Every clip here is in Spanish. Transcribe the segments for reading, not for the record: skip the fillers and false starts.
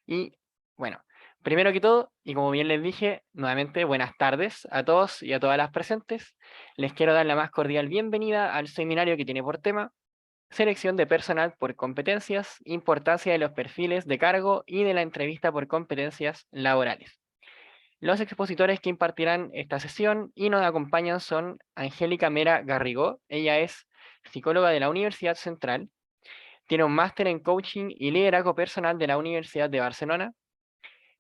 Y bueno, primero que todo, y como bien les dije, nuevamente buenas tardes a todos y a todas las presentes. Les quiero dar la más cordial bienvenida al seminario que tiene por tema Selección de personal por competencias, importancia de los perfiles de cargo y de la entrevista por competencias laborales. Los expositores que impartirán esta sesión y nos acompañan son Angélica Mera Garrigó. Ella es psicóloga de la Universidad Central, tiene un máster en coaching y liderazgo personal de la Universidad de Barcelona,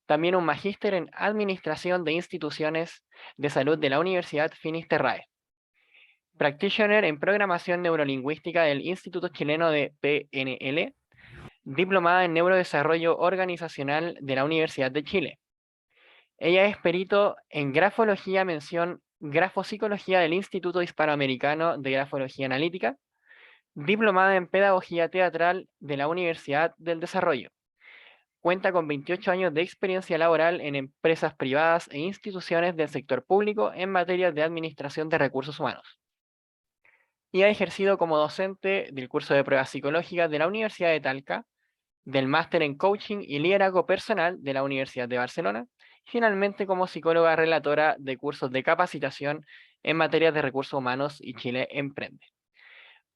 también un magíster en administración de instituciones de salud de la Universidad Finisterrae, practitioner en programación neurolingüística del Instituto Chileno de PNL, diplomada en neurodesarrollo organizacional de la Universidad de Chile. Ella es perito en grafología mención grafopsicología del Instituto Hispanoamericano de Grafología Analítica, diplomada en pedagogía teatral de la Universidad del Desarrollo. Cuenta con 28 años de experiencia laboral en empresas privadas e instituciones del sector público en materia de administración de recursos humanos. Y ha ejercido como docente del curso de pruebas psicológicas de la Universidad de Talca, del máster en coaching y liderazgo personal de la Universidad de Barcelona, y finalmente como psicóloga relatora de cursos de capacitación en materias de recursos humanos y Chile Emprende.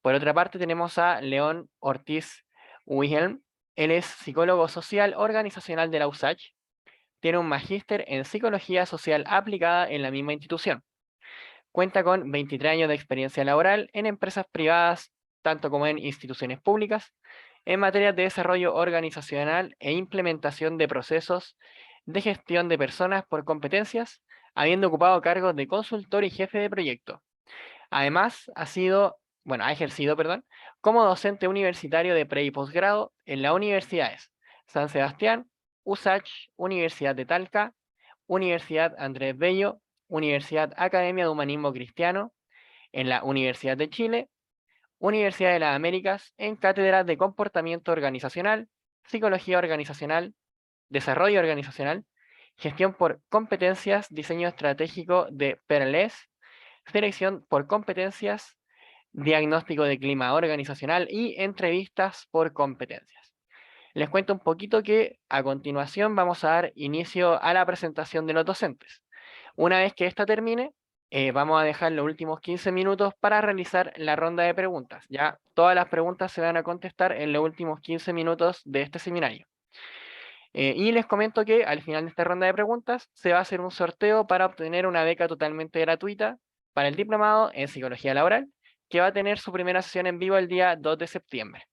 Por otra parte tenemos a León Ortiz Wilhelm. Él es psicólogo social organizacional de la USACH, tiene un magíster en psicología social aplicada en la misma institución. Cuenta con 23 años de experiencia laboral en empresas privadas, tanto como en instituciones públicas, en materias de desarrollo organizacional e implementación de procesos de gestión de personas por competencias, habiendo ocupado cargos de consultor y jefe de proyecto. Además, ha ejercido, como docente universitario de pre y posgrado en las universidades San Sebastián, USACH, Universidad de Talca, Universidad Andrés Bello, Universidad Academia de Humanismo Cristiano, en la Universidad de Chile, Universidad de las Américas, en cátedras de comportamiento organizacional, psicología organizacional, desarrollo organizacional, gestión por competencias, diseño estratégico de PERLES, selección por competencias, diagnóstico de clima organizacional y entrevistas por competencias. Les cuento un poquito que a continuación vamos a dar inicio a la presentación de los docentes. Una vez que esta termine, vamos a dejar los últimos 15 minutos para realizar la ronda de preguntas. Ya todas las preguntas se van a contestar en los últimos 15 minutos de este seminario. Y les comento que al final de esta ronda de preguntas se va a hacer un sorteo para obtener una beca totalmente gratuita para el diplomado en psicología laboral, que va a tener su primera sesión en vivo el día 2 de septiembre.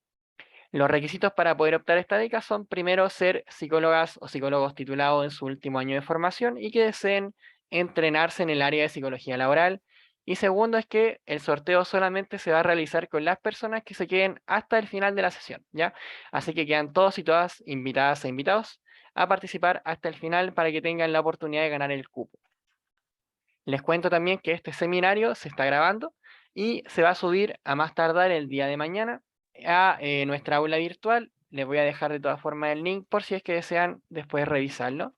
Los requisitos para poder optar a esta beca son primero ser psicólogas o psicólogos titulados en su último año de formación y que deseen entrenarse en el área de psicología laboral. Y segundo es que el sorteo solamente se va a realizar con las personas que se queden hasta el final de la sesión, ¿ya? Así que quedan todos y todas invitadas e invitados a participar hasta el final para que tengan la oportunidad de ganar el cupo. Les cuento también que este seminario se está grabando y se va a subir a más tardar el día de mañana a nuestra aula virtual. Les voy a dejar de todas formas el link por si es que desean después revisarlo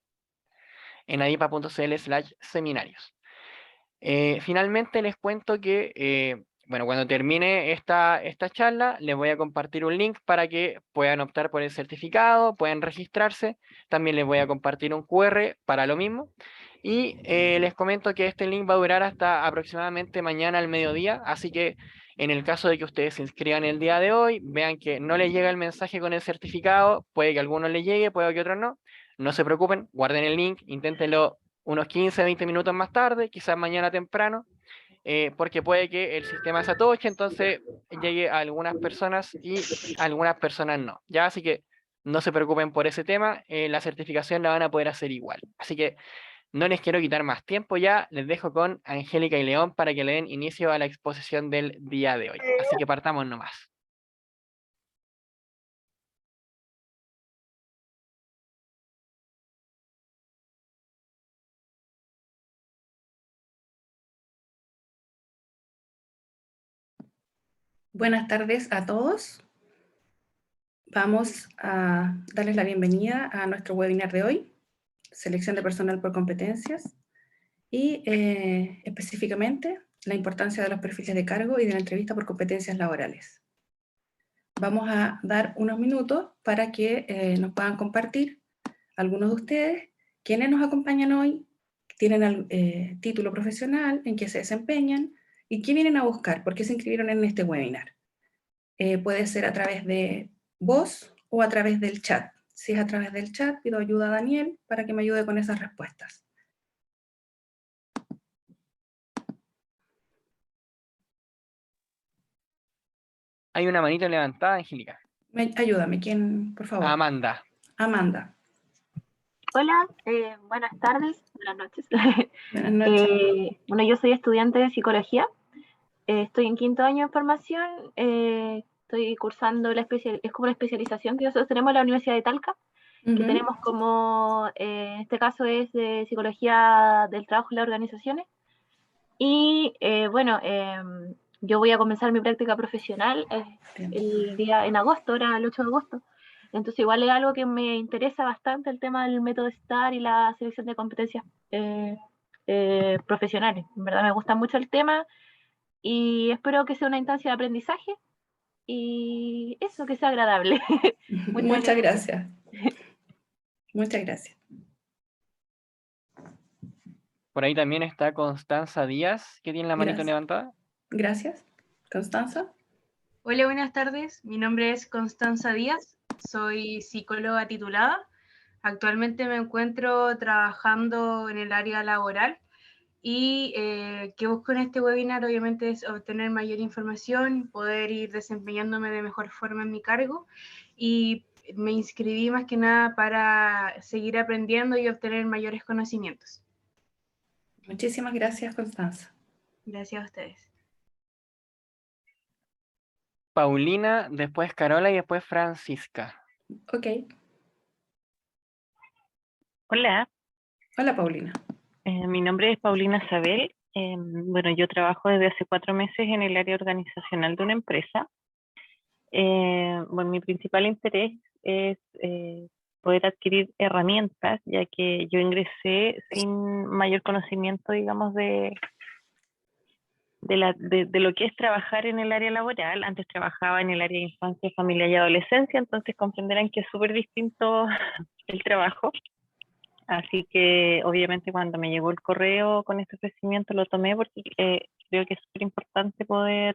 en adipa.cl/seminarios. Finalmente les cuento que, cuando termine esta charla, les voy a compartir un link para que puedan optar por el certificado, puedan registrarse. También les voy a compartir un QR para lo mismo. Y les comento que este link va a durar hasta aproximadamente mañana al mediodía, así que en el caso de que ustedes se inscriban el día de hoy, vean que no les llega el mensaje con el certificado, puede que a algunos les llegue, puede que a otros no. No se preocupen, guarden el link, inténtenlo unos 15, 20 minutos más tarde, quizás mañana temprano, porque puede que el sistema se atoche, entonces llegue a algunas personas y a algunas personas no. Ya, así que no se preocupen por ese tema, la certificación la van a poder hacer igual. Así que no les quiero quitar más tiempo ya, les dejo con Angélica y León para que le den inicio a la exposición del día de hoy. Así que partamos nomás. Buenas tardes a todos. Vamos a darles la bienvenida a nuestro webinar de hoy, Selección de personal por competencias, y específicamente la importancia de los perfiles de cargo y de la entrevista por competencias laborales. Vamos a dar unos minutos para que nos puedan compartir algunos de ustedes, quienes nos acompañan hoy, tienen título profesional, en qué se desempeñan y qué vienen a buscar, por qué se inscribieron en este webinar. Puede ser a través de voz o a través del chat. Si es a través del chat, pido ayuda a Daniel para que me ayude con esas respuestas. Hay una manito levantada, Angélica. Ayúdame, ¿quién, por favor? Amanda. Amanda. Hola, buenas tardes, buenas noches. Buenas noches. Bueno, yo soy estudiante de psicología, estoy en quinto año de formación, estoy cursando es como la especialización que nosotros tenemos en la Universidad de Talca, que tenemos como, en este caso es de psicología del trabajo y las organizaciones. Y bueno, yo voy a comenzar mi práctica profesional en agosto, ahora el 8 de agosto. Entonces igual es algo que me interesa bastante, el tema del método STAR y la selección de competencias profesionales. En verdad me gusta mucho el tema y espero que sea una instancia de aprendizaje y eso, que sea agradable. Muchas gracias. Muchas gracias. Por ahí también está Constanza Díaz, que tiene la manito levantada. Gracias. Constanza. Hola, buenas tardes. Mi nombre es Constanza Díaz. Soy psicóloga titulada. Actualmente me encuentro trabajando en el área laboral y que busco en este webinar obviamente es obtener mayor información, poder ir desempeñándome de mejor forma en mi cargo, y me inscribí más que nada para seguir aprendiendo y obtener mayores conocimientos. Muchísimas gracias, Constanza. Gracias a ustedes. Paulina, después Carola y después Francisca. Ok. Hola. Hola, Paulina. Mi nombre es Paulina Sabel. Bueno, yo trabajo desde hace 4 meses en el área organizacional de una empresa. Bueno, mi principal interés es poder adquirir herramientas, ya que yo ingresé sin mayor conocimiento, digamos, de lo que es trabajar en el área laboral. Antes trabajaba en el área de infancia, familia y adolescencia, entonces comprenderán que es súper distinto el trabajo. Así que obviamente cuando me llegó el correo con este ofrecimiento lo tomé porque creo que es súper importante poder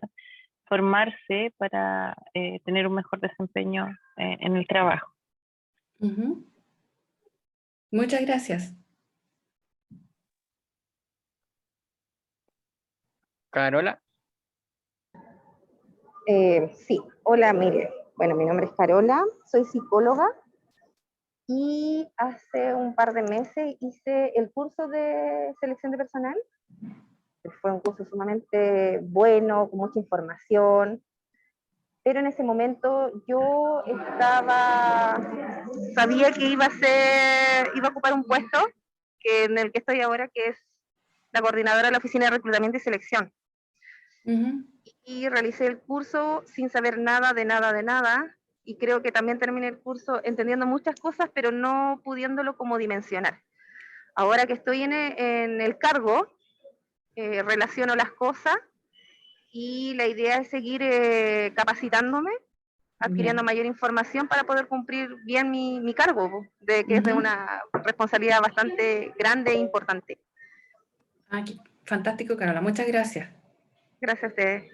formarse para tener un mejor desempeño en el trabajo. Muchas gracias. Carola. Sí, hola, mire. Bueno, mi nombre es Carola, soy psicóloga y hace un par de meses hice el curso de selección de personal. Fue un curso sumamente bueno, con mucha información, pero en ese momento yo sabía que iba a ocupar un puesto en el que estoy ahora, que es la coordinadora de la Oficina de Reclutamiento y Selección. Y realicé el curso sin saber nada de nada, y creo que también terminé el curso entendiendo muchas cosas, pero no pudiéndolo como dimensionar. Ahora que estoy en el cargo, relaciono las cosas y la idea es seguir capacitándome, adquiriendo mayor información para poder cumplir bien mi cargo, que es de una responsabilidad bastante grande e importante. Fantástico, Carola. Muchas gracias. Gracias a ustedes.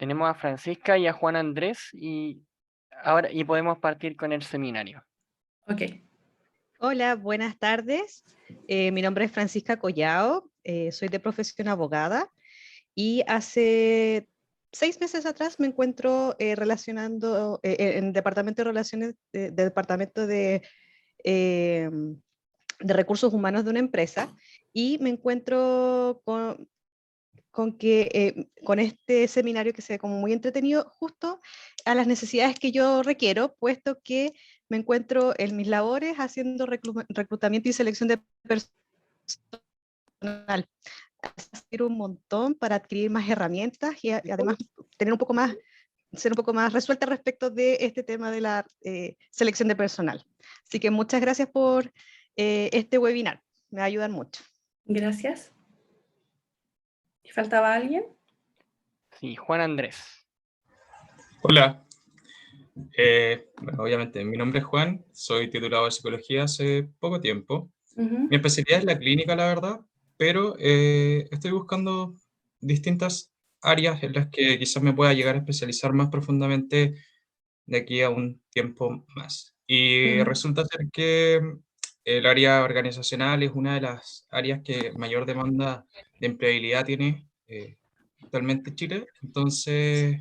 Tenemos a Francisca y a Juan Andrés y podemos partir con el seminario. Ok. Hola, buenas tardes. Mi nombre es Francisca Collao, soy de profesión abogada y hace 6 meses atrás me encuentro relacionando en el Departamento de Relaciones, Departamento de Recursos Humanos de una empresa, y me encuentro con este seminario que se ve como muy entretenido, justo a las necesidades que yo requiero, puesto que me encuentro en mis labores haciendo reclutamiento y selección de personal. Hacer un montón para adquirir más herramientas y además ser un poco más resuelta respecto de este tema de la selección de personal. Así que muchas gracias por este webinar, me ayudan mucho. Gracias. ¿Faltaba alguien? Sí, Juan Andrés. Hola, Bueno, obviamente, mi nombre es Juan, soy titulado de Psicología hace poco tiempo. Ujú, Mi especialidad es la clínica, la verdad, pero estoy buscando distintas áreas en las que quizás me pueda llegar a especializar más profundamente de aquí a un tiempo más. Y ujú. resulta ser que el área organizacional es una de las áreas que mayor demanda de empleabilidad tiene actualmente Chile. Entonces,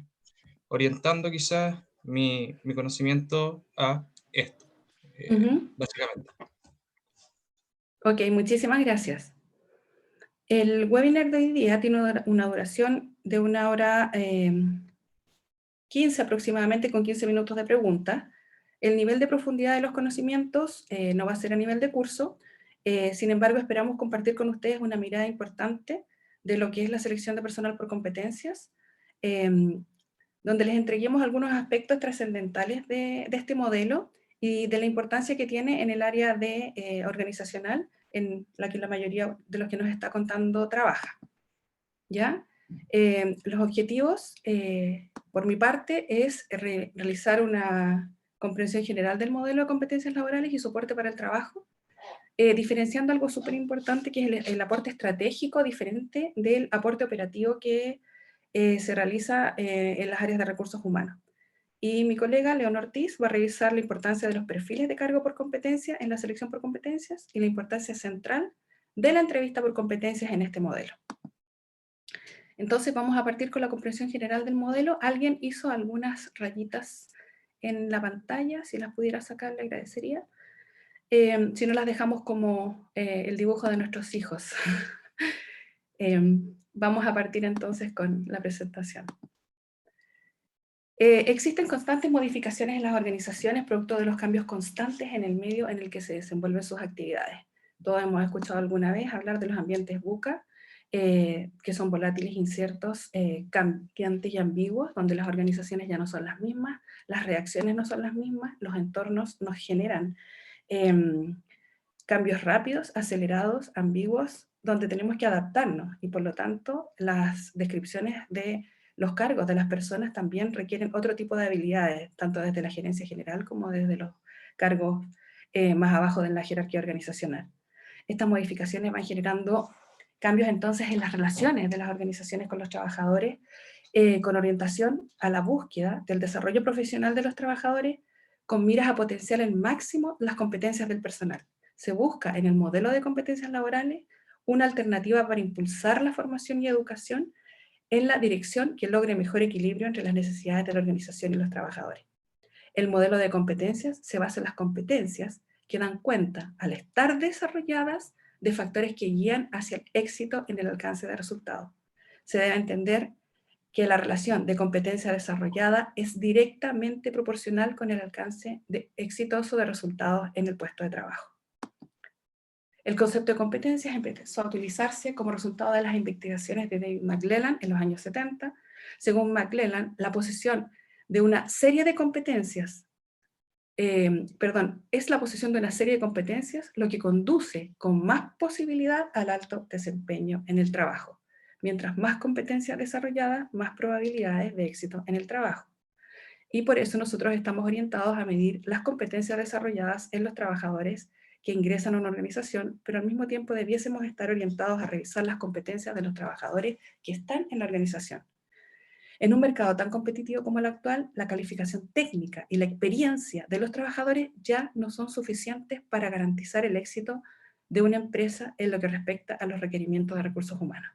orientando quizás mi conocimiento a esto, Ujú. básicamente. Ok, muchísimas gracias. El webinar de hoy día tiene una duración de 1 hora 15 aproximadamente, con 15 minutos de preguntas. El nivel de profundidad de los conocimientos no va a ser a nivel de curso, sin embargo esperamos compartir con ustedes una mirada importante de lo que es la selección de personal por competencias, donde les entreguemos algunos aspectos trascendentales de este modelo y de la importancia que tiene en el área de organizacional en la que la mayoría de los que nos está contando trabaja. ¿Ya? Los objetivos, por mi parte, es realizar una comprensión general del modelo de competencias laborales y soporte para el trabajo, diferenciando algo súper importante que es el aporte estratégico diferente del aporte operativo que se realiza en las áreas de recursos humanos. Y mi colega León Ortiz va a revisar la importancia de los perfiles de cargo por competencia en la selección por competencias y la importancia central de la entrevista por competencias en este modelo. Entonces vamos a partir con la comprensión general del modelo. Alguien hizo algunas rayitas en la pantalla, si las pudiera sacar le agradecería. Si no las dejamos como el dibujo de nuestros hijos. Vamos a partir entonces con la presentación. Existen constantes modificaciones en las organizaciones producto de los cambios constantes en el medio en el que se desenvuelven sus actividades. Todos hemos escuchado alguna vez hablar de los ambientes VUCA, que son volátiles, inciertos, cambiantes y ambiguos, donde las organizaciones ya no son las mismas, las reacciones no son las mismas, los entornos nos generan cambios rápidos, acelerados, ambiguos, donde tenemos que adaptarnos y por lo tanto las descripciones de los cargos de las personas también requieren otro tipo de habilidades, tanto desde la gerencia general como desde los cargos más abajo de la jerarquía organizacional. Estas modificaciones van generando cambios entonces en las relaciones de las organizaciones con los trabajadores, con orientación a la búsqueda del desarrollo profesional de los trabajadores, con miras a potenciar al máximo las competencias del personal. Se busca en el modelo de competencias laborales una alternativa para impulsar la formación y educación en la dirección que logre mejor equilibrio entre las necesidades de la organización y los trabajadores. El modelo de competencias se basa en las competencias que dan cuenta, al estar desarrolladas, de factores que guían hacia el éxito en el alcance de resultados. Se debe entender que la relación de competencia desarrollada es directamente proporcional con el alcance exitoso de resultados en el puesto de trabajo. El concepto de competencias empezó a utilizarse como resultado de las investigaciones de David McClelland en los años 70. Según McClelland, la posesión de una serie de competencias, es la posesión de una serie de competencias lo que conduce con más posibilidad al alto desempeño en el trabajo. Mientras más competencias desarrolladas, más probabilidades de éxito en el trabajo. Y por eso nosotros estamos orientados a medir las competencias desarrolladas en los trabajadores que ingresan a una organización, pero al mismo tiempo debiésemos estar orientados a revisar las competencias de los trabajadores que están en la organización. En un mercado tan competitivo como el actual, la calificación técnica y la experiencia de los trabajadores ya no son suficientes para garantizar el éxito de una empresa en lo que respecta a los requerimientos de recursos humanos.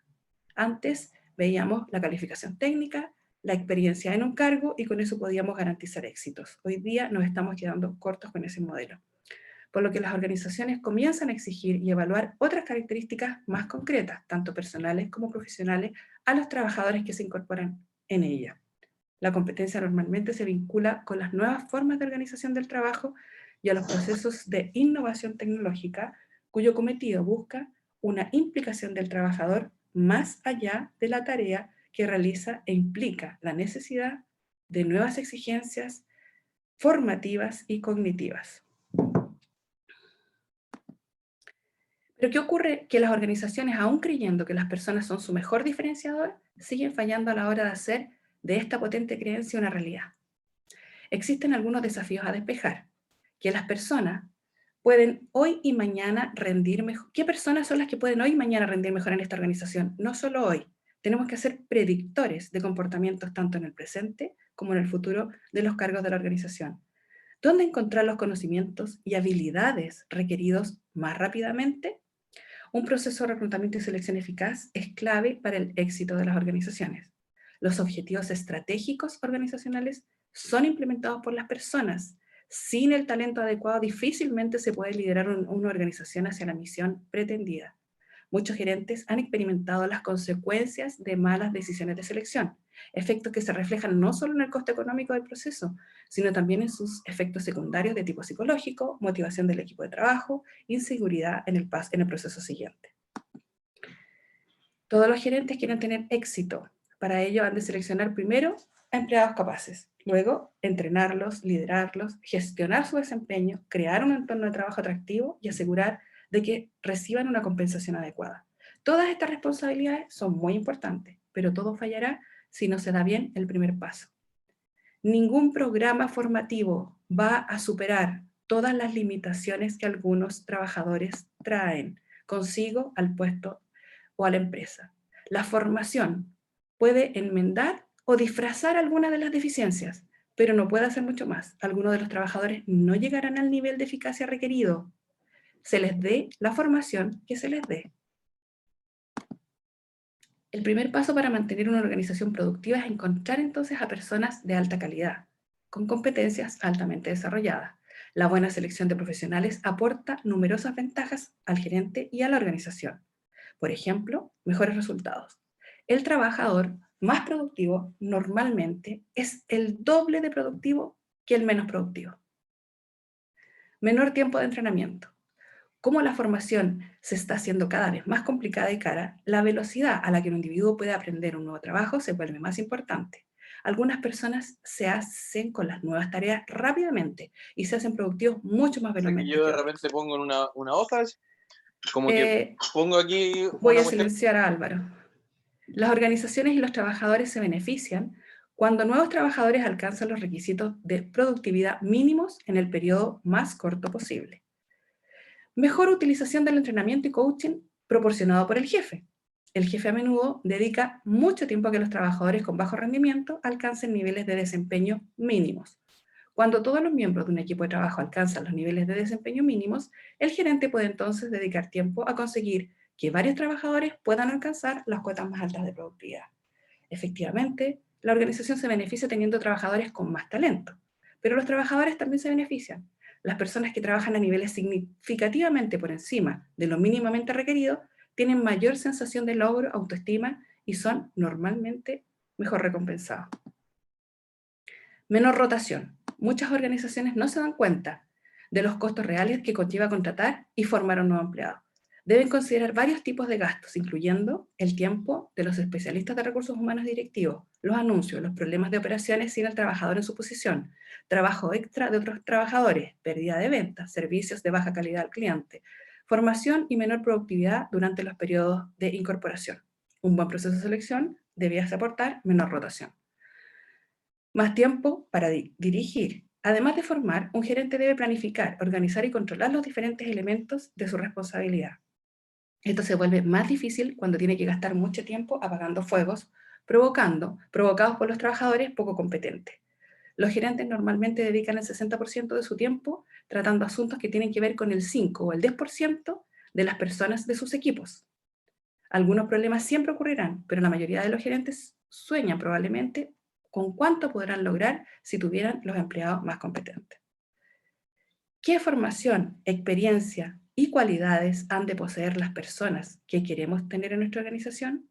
Antes veíamos la calificación técnica, la experiencia en un cargo y con eso podíamos garantizar éxitos. Hoy día nos estamos quedando cortos con ese modelo, por lo que las organizaciones comienzan a exigir y evaluar otras características más concretas, tanto personales como profesionales, a los trabajadores que se incorporan en ella. La competencia normalmente se vincula con las nuevas formas de organización del trabajo y a los procesos de innovación tecnológica, cuyo cometido busca una implicación del trabajador más allá de la tarea que realiza e implica la necesidad de nuevas exigencias formativas y cognitivas. Pero ¿qué ocurre? Que las organizaciones, aún creyendo que las personas son su mejor diferenciador, siguen fallando a la hora de hacer de esta potente creencia una realidad. existen algunos desafíos a despejar, que las personas pueden hoy y mañana rendir mejor. ¿Qué personas son las que pueden hoy y mañana rendir mejor en esta organización? No solo hoy. Tenemos que ser predictores de comportamientos tanto en el presente como en el futuro de los cargos de la organización. ¿Dónde encontrar los conocimientos y habilidades requeridos más rápidamente? Un proceso de reclutamiento y selección eficaz es clave para el éxito de las organizaciones. Los objetivos estratégicos organizacionales son implementados por las personas. Sin el talento adecuado, difícilmente se puede liderar una organización hacia la misión pretendida. Muchos gerentes han experimentado las consecuencias de malas decisiones de selección, efectos que se reflejan no solo en el coste económico del proceso, sino también en sus efectos secundarios de tipo psicológico, motivación del equipo de trabajo, inseguridad en el proceso siguiente. Todos los gerentes quieren tener éxito. Para ello han de seleccionar primero a empleados capaces, luego entrenarlos, liderarlos, gestionar su desempeño, crear un entorno de trabajo atractivo y asegurar de que reciban una compensación adecuada. Todas estas responsabilidades son muy importantes, pero todo fallará si no se da bien el primer paso. Ningún programa formativo va a superar todas las limitaciones que algunos trabajadores traen consigo al puesto o a la empresa. La formación puede enmendar o disfrazar algunas de las deficiencias, pero no puede hacer mucho más. Algunos de los trabajadores no llegarán al nivel de eficacia requerido. Se les dé la formación que se les dé. El primer paso para mantener una organización productiva es encontrar entonces a personas de alta calidad, con competencias altamente desarrolladas. La buena selección de profesionales aporta numerosas ventajas al gerente y a la organización. Por ejemplo, mejores resultados. El trabajador más productivo normalmente es el doble de productivo que el menos productivo. Menor tiempo de entrenamiento. Como la formación se está haciendo cada vez más complicada y cara, la velocidad a la que un individuo puede aprender un nuevo trabajo se vuelve más importante. Algunas personas se hacen con las nuevas tareas rápidamente y se hacen productivos mucho más velozmente. Yo de repente pongo en una hoja, como que pongo aquí... Voy a silenciar a Álvaro. Las organizaciones y los trabajadores se benefician cuando nuevos trabajadores alcanzan los requisitos de productividad mínimos en el periodo más corto posible. Mejor utilización del entrenamiento y coaching proporcionado por el jefe. El jefe a menudo dedica mucho tiempo a que los trabajadores con bajo rendimiento alcancen niveles de desempeño mínimos. Cuando todos los miembros de un equipo de trabajo alcanzan los niveles de desempeño mínimos, el gerente puede entonces dedicar tiempo a conseguir que varios trabajadores puedan alcanzar las cotas más altas de productividad. Efectivamente, la organización se beneficia teniendo trabajadores con más talento, pero los trabajadores también se benefician. Las personas que trabajan a niveles significativamente por encima de lo mínimamente requerido tienen mayor sensación de logro, autoestima y son normalmente mejor recompensados. Menor rotación. Muchas organizaciones no se dan cuenta de los costos reales que conlleva contratar y formar a un nuevo empleado. Deben considerar varios tipos de gastos, incluyendo el tiempo de los especialistas de recursos humanos directivos, los anuncios, los problemas de operaciones sin el trabajador en su posición, trabajo extra de otros trabajadores, pérdida de ventas, servicios de baja calidad al cliente, formación y menor productividad durante los periodos de incorporación. Un buen proceso de selección debía aportar menor rotación. Más tiempo para dirigir. Además de formar, un gerente debe planificar, organizar y controlar los diferentes elementos de su responsabilidad. Esto se vuelve más difícil cuando tiene que gastar mucho tiempo apagando fuegos, provocados por los trabajadores poco competentes. Los gerentes normalmente dedican el 60% de su tiempo tratando asuntos que tienen que ver con el 5 o el 10% de las personas de sus equipos. Algunos problemas siempre ocurrirán, pero la mayoría de los gerentes sueñan probablemente con cuánto podrán lograr si tuvieran los empleados más competentes. ¿Qué formación, experiencia y cualidades han de poseer las personas que queremos tener en nuestra organización?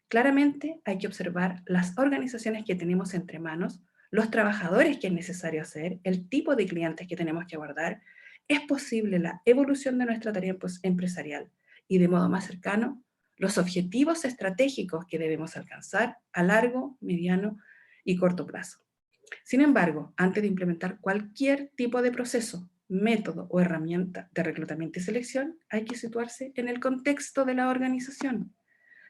Claramente hay que observar las organizaciones que tenemos entre manos, los trabajadores que es necesario hacer, el tipo de clientes que tenemos que abordar. Es posible la evolución de nuestra tarea empresarial y de modo más cercano, los objetivos estratégicos que debemos alcanzar a largo, mediano y corto plazo. Sin embargo, antes de implementar cualquier tipo de proceso, método o herramienta de reclutamiento y selección, hay que situarse en el contexto de la organización.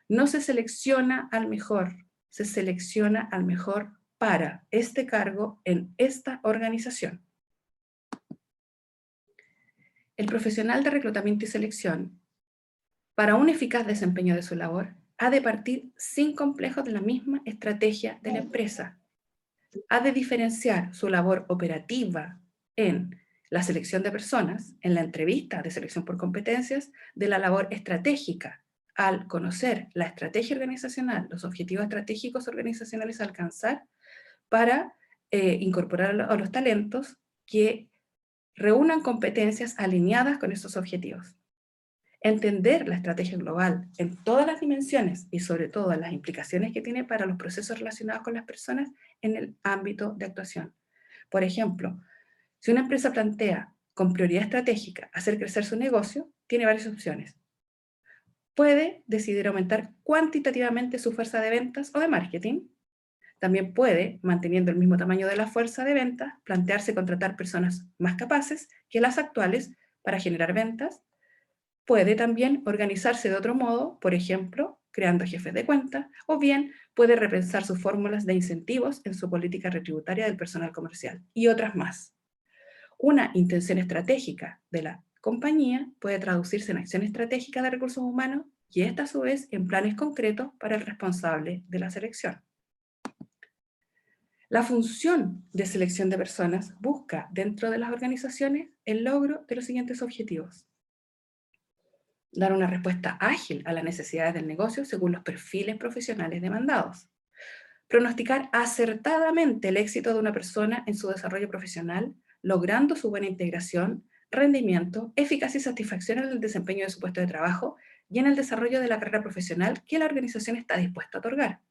No se selecciona al mejor, se selecciona al mejor para este cargo en esta organización. El profesional de reclutamiento y selección, para un eficaz desempeño de su labor, ha de partir sin complejos de la misma estrategia de la empresa. Ha de diferenciar su labor operativa en la selección de personas, en la entrevista de selección por competencias, de la labor estratégica, al conocer la estrategia organizacional, los objetivos estratégicos organizacionales a alcanzar para incorporar a los talentos que reúnan competencias alineadas con estos objetivos. Entender la estrategia global en todas las dimensiones y sobre todo las implicaciones que tiene para los procesos relacionados con las personas en el ámbito de actuación. Por ejemplo, si una empresa plantea con prioridad estratégica hacer crecer su negocio, tiene varias opciones. Puede decidir aumentar cuantitativamente su fuerza de ventas o de marketing. También puede, manteniendo el mismo tamaño de la fuerza de ventas, plantearse contratar personas más capaces que las actuales para generar ventas. Puede también organizarse de otro modo, por ejemplo, creando jefes de cuenta, o bien puede repensar sus fórmulas de incentivos en su política retributaria del personal comercial, y otras más. Una intención estratégica de la compañía puede traducirse en acción estratégica de recursos humanos, y esta a su vez en planes concretos para el responsable de la selección. La función de selección de personas busca dentro de las organizaciones el logro de los siguientes objetivos: dar una respuesta ágil a las necesidades del negocio según los perfiles profesionales demandados, pronosticar acertadamente el éxito de una persona en su desarrollo profesional, logrando su buena integración, rendimiento, eficacia y satisfacción en el desempeño de su puesto de trabajo y en el desarrollo de la carrera profesional que la organización está dispuesta a otorgar.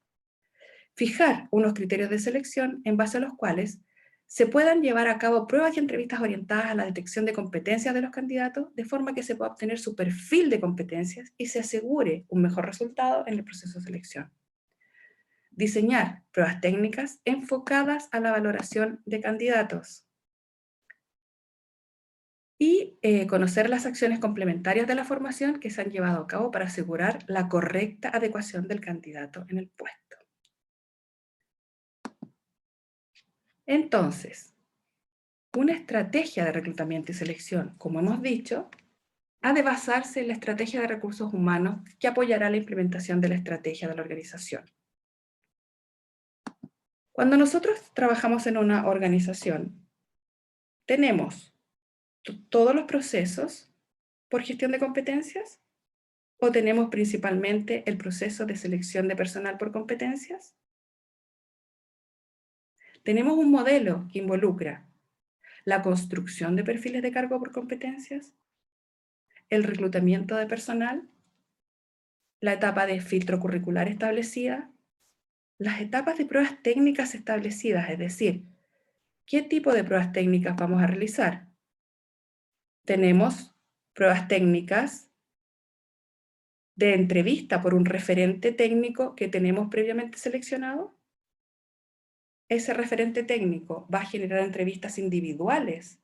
Fijar unos criterios de selección en base a los cuales se puedan llevar a cabo pruebas y entrevistas orientadas a la detección de competencias de los candidatos, de forma que se pueda obtener su perfil de competencias y se asegure un mejor resultado en el proceso de selección. Diseñar pruebas técnicas enfocadas a la valoración de candidatos. Y conocer las acciones complementarias de la formación que se han llevado a cabo para asegurar la correcta adecuación del candidato en el puesto. Entonces, una estrategia de reclutamiento y selección, como hemos dicho, ha de basarse en la estrategia de recursos humanos que apoyará la implementación de la estrategia de la organización. Cuando nosotros trabajamos en una organización, tenemos todos los procesos por gestión de competencias, o tenemos principalmente el proceso de selección de personal por competencias. Tenemos un modelo que involucra la construcción de perfiles de cargo por competencias, el reclutamiento de personal, la etapa de filtro curricular establecida, las etapas de pruebas técnicas establecidas, es decir, ¿qué tipo de pruebas técnicas vamos a realizar? Tenemos pruebas técnicas de entrevista por un referente técnico que tenemos previamente seleccionado. Ese referente técnico va a generar entrevistas individuales,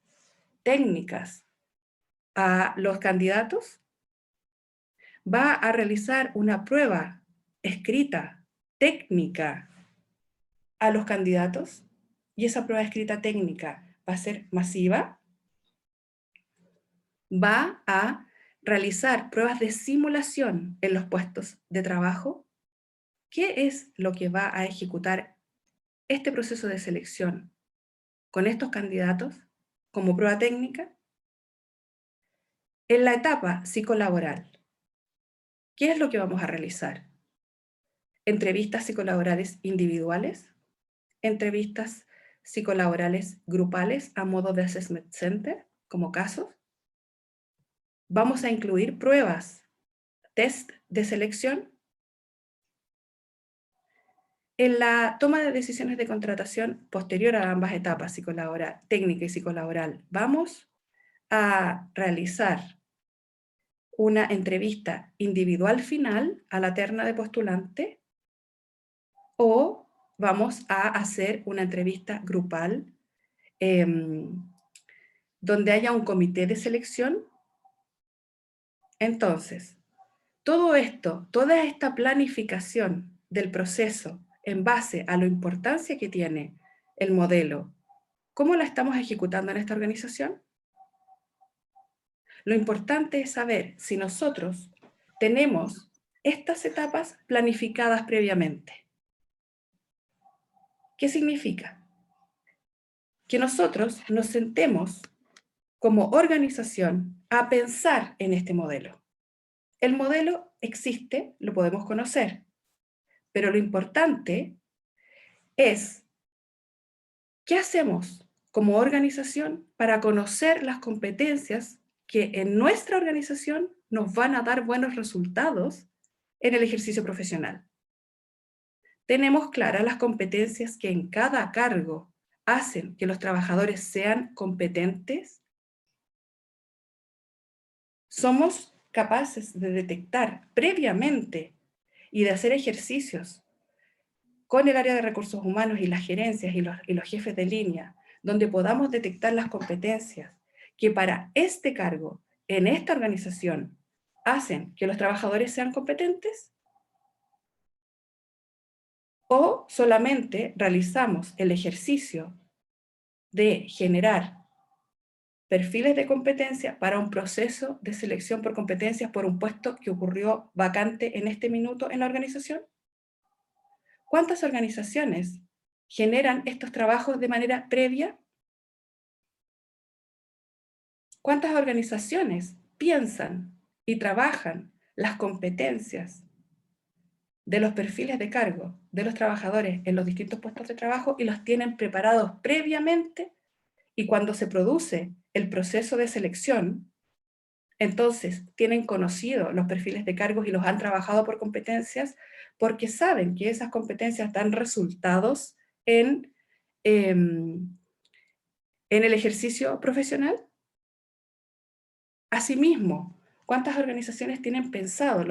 técnicas, a los candidatos. Va a realizar una prueba escrita, técnica, a los candidatos, y esa prueba escrita técnica va a ser masiva. Va a realizar pruebas de simulación en los puestos de trabajo. ¿Qué es lo que va a ejecutar este proceso de selección con estos candidatos como prueba técnica? En la etapa psicolaboral, ¿qué es lo que vamos a realizar? Entrevistas psicolaborales individuales, entrevistas psicolaborales grupales a modo de assessment center, como casos. Vamos a incluir pruebas, test de selección. En la toma de decisiones de contratación posterior a ambas etapas, psicolaboral, técnica y psicolaboral, vamos a realizar una entrevista individual final a la terna de postulante, o vamos a hacer una entrevista grupal donde haya un comité de selección. Entonces, todo esto, toda esta planificación del proceso en base a la importancia que tiene el modelo, ¿cómo la estamos ejecutando en esta organización? Lo importante es saber si nosotros tenemos estas etapas planificadas previamente. ¿Qué significa? Que nosotros nos sentemos como organización a pensar en este modelo. El modelo existe, lo podemos conocer, pero lo importante es ¿qué hacemos como organización para conocer las competencias que en nuestra organización nos van a dar buenos resultados en el ejercicio profesional? Tenemos claras las competencias que en cada cargo hacen que los trabajadores sean competentes. Somos capaces de detectar previamente y de hacer ejercicios con el área de recursos humanos y las gerencias y los jefes de línea, donde podamos detectar las competencias que para este cargo, en esta organización, hacen que los trabajadores sean competentes. ¿O solamente realizamos el ejercicio de generar perfiles de competencia para un proceso de selección por competencias por un puesto que ocurrió vacante en este minuto en la organización? ¿Cuántas organizaciones generan estos trabajos de manera previa? ¿Cuántas organizaciones piensan y trabajan las competencias de los perfiles de cargo de los trabajadores en los distintos puestos de trabajo y los tienen preparados previamente, y cuando se produce el proceso de selección, entonces tienen conocido los perfiles de cargos y los han trabajado por competencias porque saben que esas competencias dan resultados en el ejercicio profesional? Asimismo, ¿cuántas organizaciones tienen pensado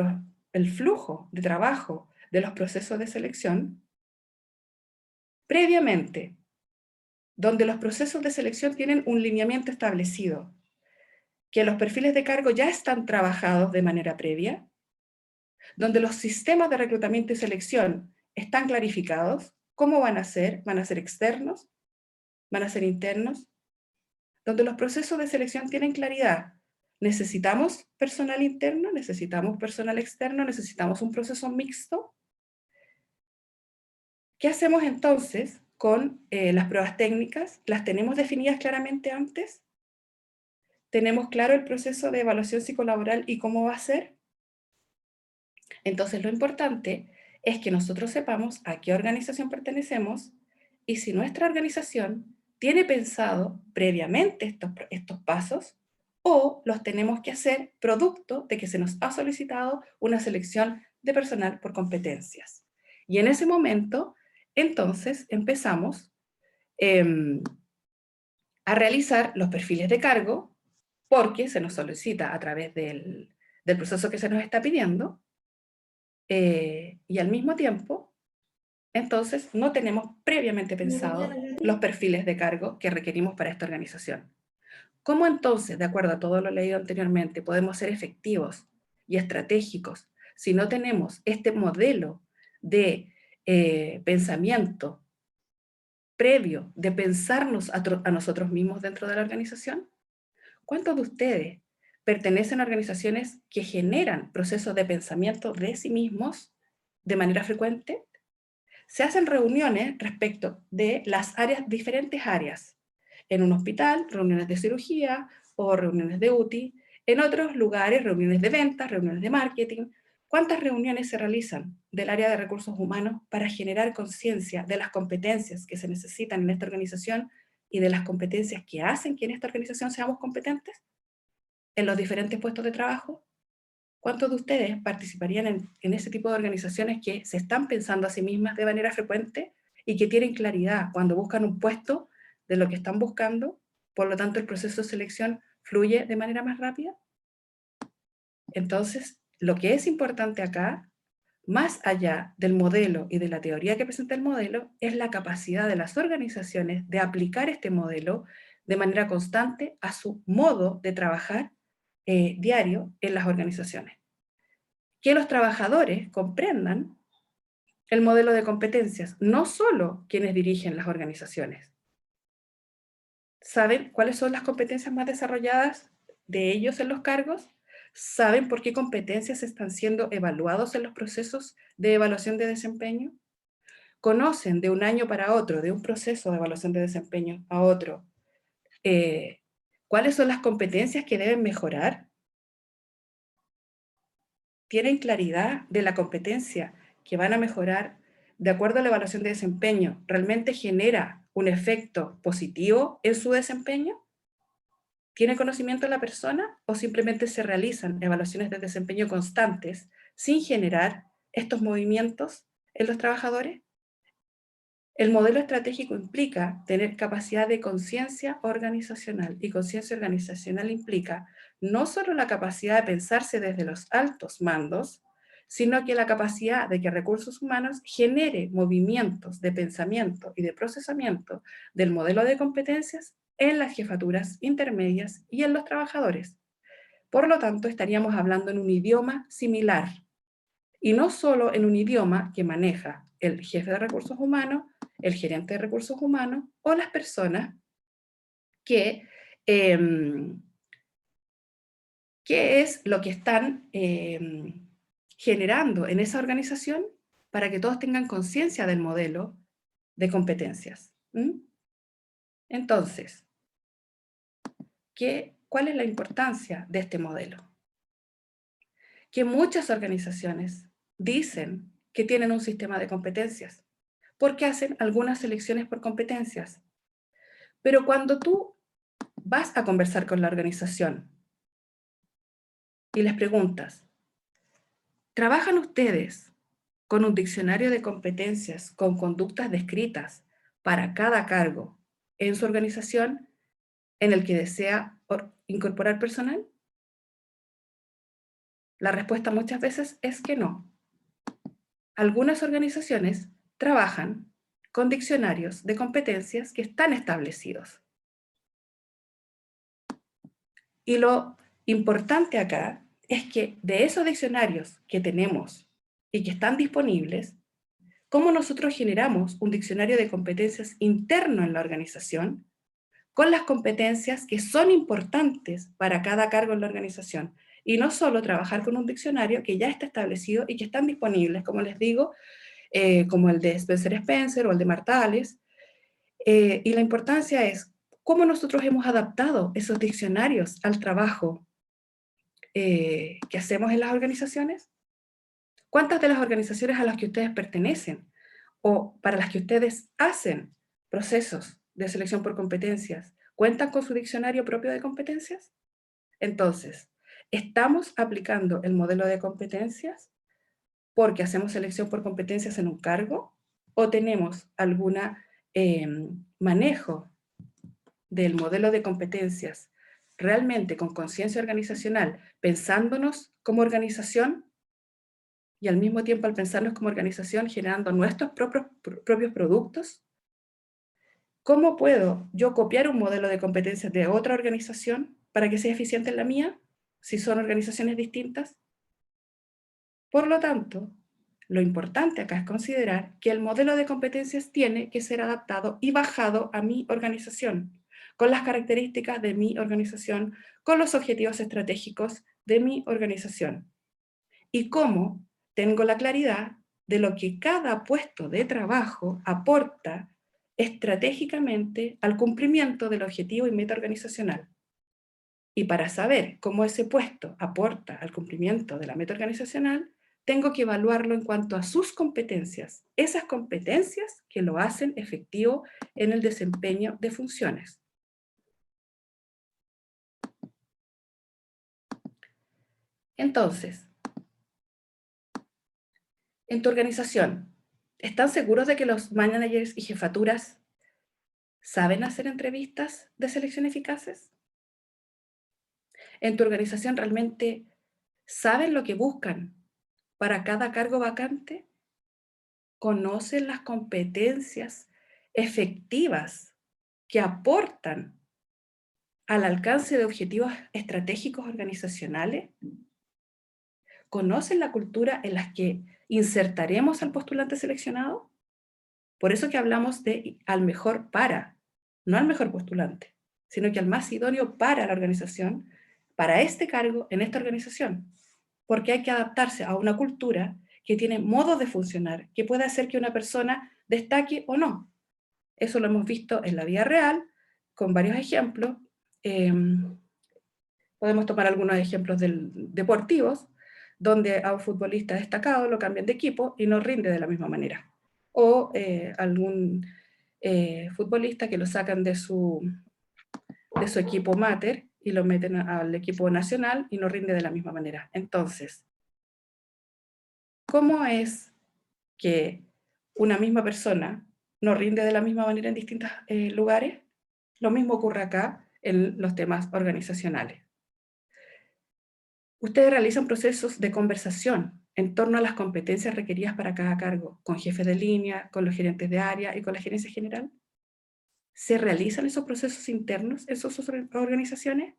el flujo de trabajo de los procesos de selección previamente, donde los procesos de selección tienen un lineamiento establecido, que los perfiles de cargo ya están trabajados de manera previa, donde los sistemas de reclutamiento y selección están clarificados? ¿Cómo van a ser? ¿Van a ser externos? ¿Van a ser internos? Donde los procesos de selección tienen claridad. ¿Necesitamos personal interno? ¿Necesitamos personal externo? ¿Necesitamos un proceso mixto? ¿Qué hacemos entonces con las pruebas técnicas? ¿Las tenemos definidas claramente antes? ¿Tenemos claro el proceso de evaluación psicolaboral y cómo va a ser? Entonces lo importante es que nosotros sepamos a qué organización pertenecemos y si nuestra organización tiene pensado previamente estos pasos o los tenemos que hacer producto de que se nos ha solicitado una selección de personal por competencias. Y en ese momento, entonces, empezamos a realizar los perfiles de cargo porque se nos solicita a través del proceso que se nos está pidiendo, y al mismo tiempo, entonces, no tenemos previamente pensado los perfiles de cargo que requerimos para esta organización. ¿Cómo entonces, de acuerdo a todo lo leído anteriormente, podemos ser efectivos y estratégicos si no tenemos este modelo de pensamiento previo, de pensarnos a nosotros mismos dentro de la organización? ¿Cuántos de ustedes pertenecen a organizaciones que generan procesos de pensamiento de sí mismos de manera frecuente? Se hacen reuniones respecto de las áreas, diferentes áreas. En un hospital, reuniones de cirugía o reuniones de UTI. En otros lugares, reuniones de ventas, reuniones de marketing. ¿Cuántas reuniones se realizan del área de recursos humanos para generar conciencia de las competencias que se necesitan en esta organización y de las competencias que hacen que en esta organización seamos competentes en los diferentes puestos de trabajo? ¿Cuántos de ustedes participarían en ese tipo de organizaciones que se están pensando a sí mismas de manera frecuente y que tienen claridad cuando buscan un puesto de lo que están buscando? Por lo tanto, el proceso de selección fluye de manera más rápida. Entonces, lo que es importante acá, más allá del modelo y de la teoría que presenta el modelo, es la capacidad de las organizaciones de aplicar este modelo de manera constante a su modo de trabajar diario en las organizaciones. Que los trabajadores comprendan el modelo de competencias, no solo quienes dirigen las organizaciones. ¿Saben cuáles son las competencias más desarrolladas de ellos en los cargos? ¿Saben por qué competencias están siendo evaluados en los procesos de evaluación de desempeño? ¿Conocen de un año para otro, de un proceso de evaluación de desempeño a otro, cuáles son las competencias que deben mejorar? ¿Tienen claridad de la competencia que van a mejorar de acuerdo a la evaluación de desempeño? ¿Realmente genera un efecto positivo en su desempeño? ¿Tiene conocimiento la persona o simplemente se realizan evaluaciones de desempeño constantes sin generar estos movimientos en los trabajadores? El modelo estratégico implica tener capacidad de conciencia organizacional, y conciencia organizacional implica no solo la capacidad de pensarse desde los altos mandos, sino que la capacidad de que recursos humanos genere movimientos de pensamiento y de procesamiento del modelo de competencias en las jefaturas intermedias y en los trabajadores. Por lo tanto, estaríamos hablando en un idioma similar, y no solo en un idioma que maneja el jefe de recursos humanos, el gerente de recursos humanos o las personas que qué es lo que están generando en esa organización para que todos tengan conciencia del modelo de competencias. Entonces, ¿cuál es la importancia de este modelo? Que muchas organizaciones dicen que tienen un sistema de competencias, porque hacen algunas selecciones por competencias. Pero cuando tú vas a conversar con la organización y les preguntas, ¿trabajan ustedes con un diccionario de competencias con conductas descritas para cada cargo en su organización en el que desea incorporar personal? La respuesta muchas veces es que no. Algunas organizaciones trabajan con diccionarios de competencias que están establecidos. Y lo importante acá es que de esos diccionarios que tenemos y que están disponibles, ¿cómo nosotros generamos un diccionario de competencias interno en la organización con las competencias que son importantes para cada cargo en la organización? Y no solo trabajar con un diccionario que ya está establecido y que están disponibles, como les digo, como el de Spencer Spencer o el de Martales. Y la importancia es cómo nosotros hemos adaptado esos diccionarios al trabajo que hacemos en las organizaciones. ¿Cuántas de las organizaciones a las que ustedes pertenecen o para las que ustedes hacen procesos de selección por competencias cuentan con su diccionario propio de competencias? Entonces, ¿estamos aplicando el modelo de competencias porque hacemos selección por competencias en un cargo o tenemos algún manejo del modelo de competencias realmente con conciencia organizacional, pensándonos como organización y al mismo tiempo al pensarnos como organización generando nuestros propios productos? ¿Cómo puedo yo copiar un modelo de competencias de otra organización para que sea eficiente en la mía si son organizaciones distintas? Por lo tanto, lo importante acá es considerar que el modelo de competencias tiene que ser adaptado y bajado a mi organización, con las características de mi organización, con los objetivos estratégicos de mi organización. Y cómo tengo la claridad de lo que cada puesto de trabajo aporta estratégicamente al cumplimiento del objetivo y meta organizacional. Y para saber cómo ese puesto aporta al cumplimiento de la meta organizacional, tengo que evaluarlo en cuanto a sus competencias, esas competencias que lo hacen efectivo en el desempeño de funciones. Entonces, en tu organización, ¿están seguros de que los managers y jefaturas saben hacer entrevistas de selección eficaces? ¿En tu organización realmente saben lo que buscan para cada cargo vacante? ¿Conocen las competencias efectivas que aportan al alcance de objetivos estratégicos organizacionales? ¿Conocen la cultura en la que ¿Insertaremos al postulante seleccionado? Por eso que hablamos de al mejor para, no al mejor postulante, sino que al más idóneo para la organización, para este cargo en esta organización, porque hay que adaptarse a una cultura que tiene modos de funcionar, que puede hacer que una persona destaque o no. Eso lo hemos visto en la vida real, con varios ejemplos. Podemos tomar algunos ejemplos deportivos, donde a un futbolista destacado lo cambian de equipo y no rinde de la misma manera. O algún futbolista que lo sacan de su equipo mater y lo meten al equipo nacional y no rinde de la misma manera. Entonces, ¿cómo es que una misma persona no rinde de la misma manera en distintos lugares? Lo mismo ocurre acá en los temas organizacionales. Ustedes realizan procesos de conversación en torno a las competencias requeridas para cada cargo, con jefes de línea, con los gerentes de área y con la gerencia general. ¿Se realizan esos procesos internos en sus organizaciones?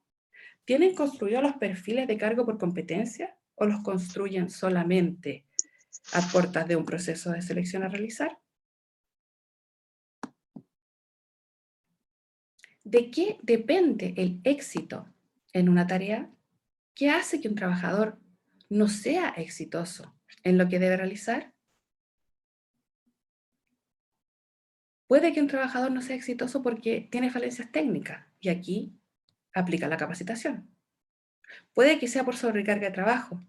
¿Tienen construidos los perfiles de cargo por competencia o los construyen solamente a puertas de un proceso de selección a realizar? ¿De qué depende el éxito en una tarea? ¿Qué hace que un trabajador no sea exitoso en lo que debe realizar? Puede que un trabajador no sea exitoso porque tiene falencias técnicas, y aquí aplica la capacitación. Puede que sea por sobrecarga de trabajo.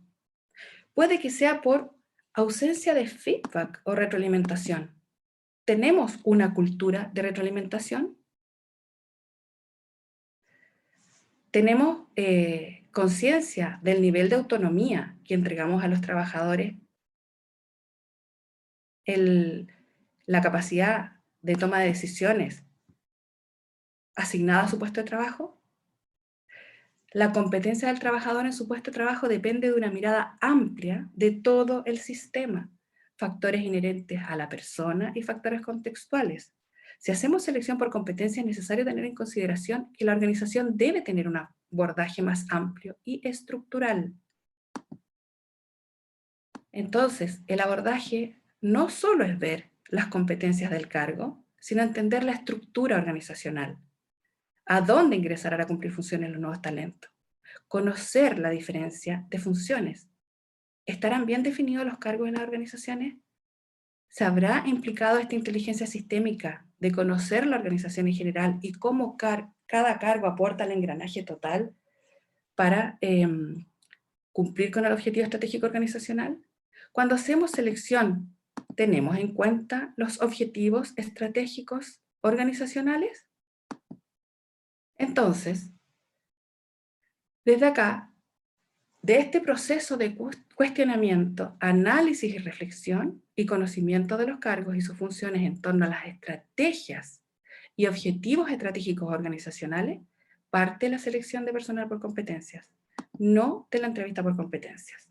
Puede que sea por ausencia de feedback o retroalimentación. ¿Tenemos una cultura de retroalimentación? ¿Tenemos conciencia del nivel de autonomía que entregamos a los trabajadores? La capacidad de toma de decisiones asignada a su puesto de trabajo. La competencia del trabajador en su puesto de trabajo depende de una mirada amplia de todo el sistema, factores inherentes a la persona y factores contextuales. Si hacemos selección por competencia, es necesario tener en consideración que la organización debe tener un abordaje más amplio y estructural. Entonces, el abordaje no solo es ver las competencias del cargo, sino entender la estructura organizacional, a dónde ingresarán a cumplir funciones los nuevos talentos, conocer la diferencia de funciones. ¿Estarán bien definidos los cargos en las organizaciones? ¿Se habrá implicado esta inteligencia sistémica de conocer la organización en general y cómo cada cargo aporta al engranaje total para cumplir con el objetivo estratégico organizacional? Cuando hacemos selección, ¿tenemos en cuenta los objetivos estratégicos organizacionales? Entonces, desde acá, de este proceso de cuestionamiento, análisis y reflexión y conocimiento de los cargos y sus funciones en torno a las estrategias y objetivos estratégicos organizacionales, parte la selección de personal por competencias, no de la entrevista por competencias.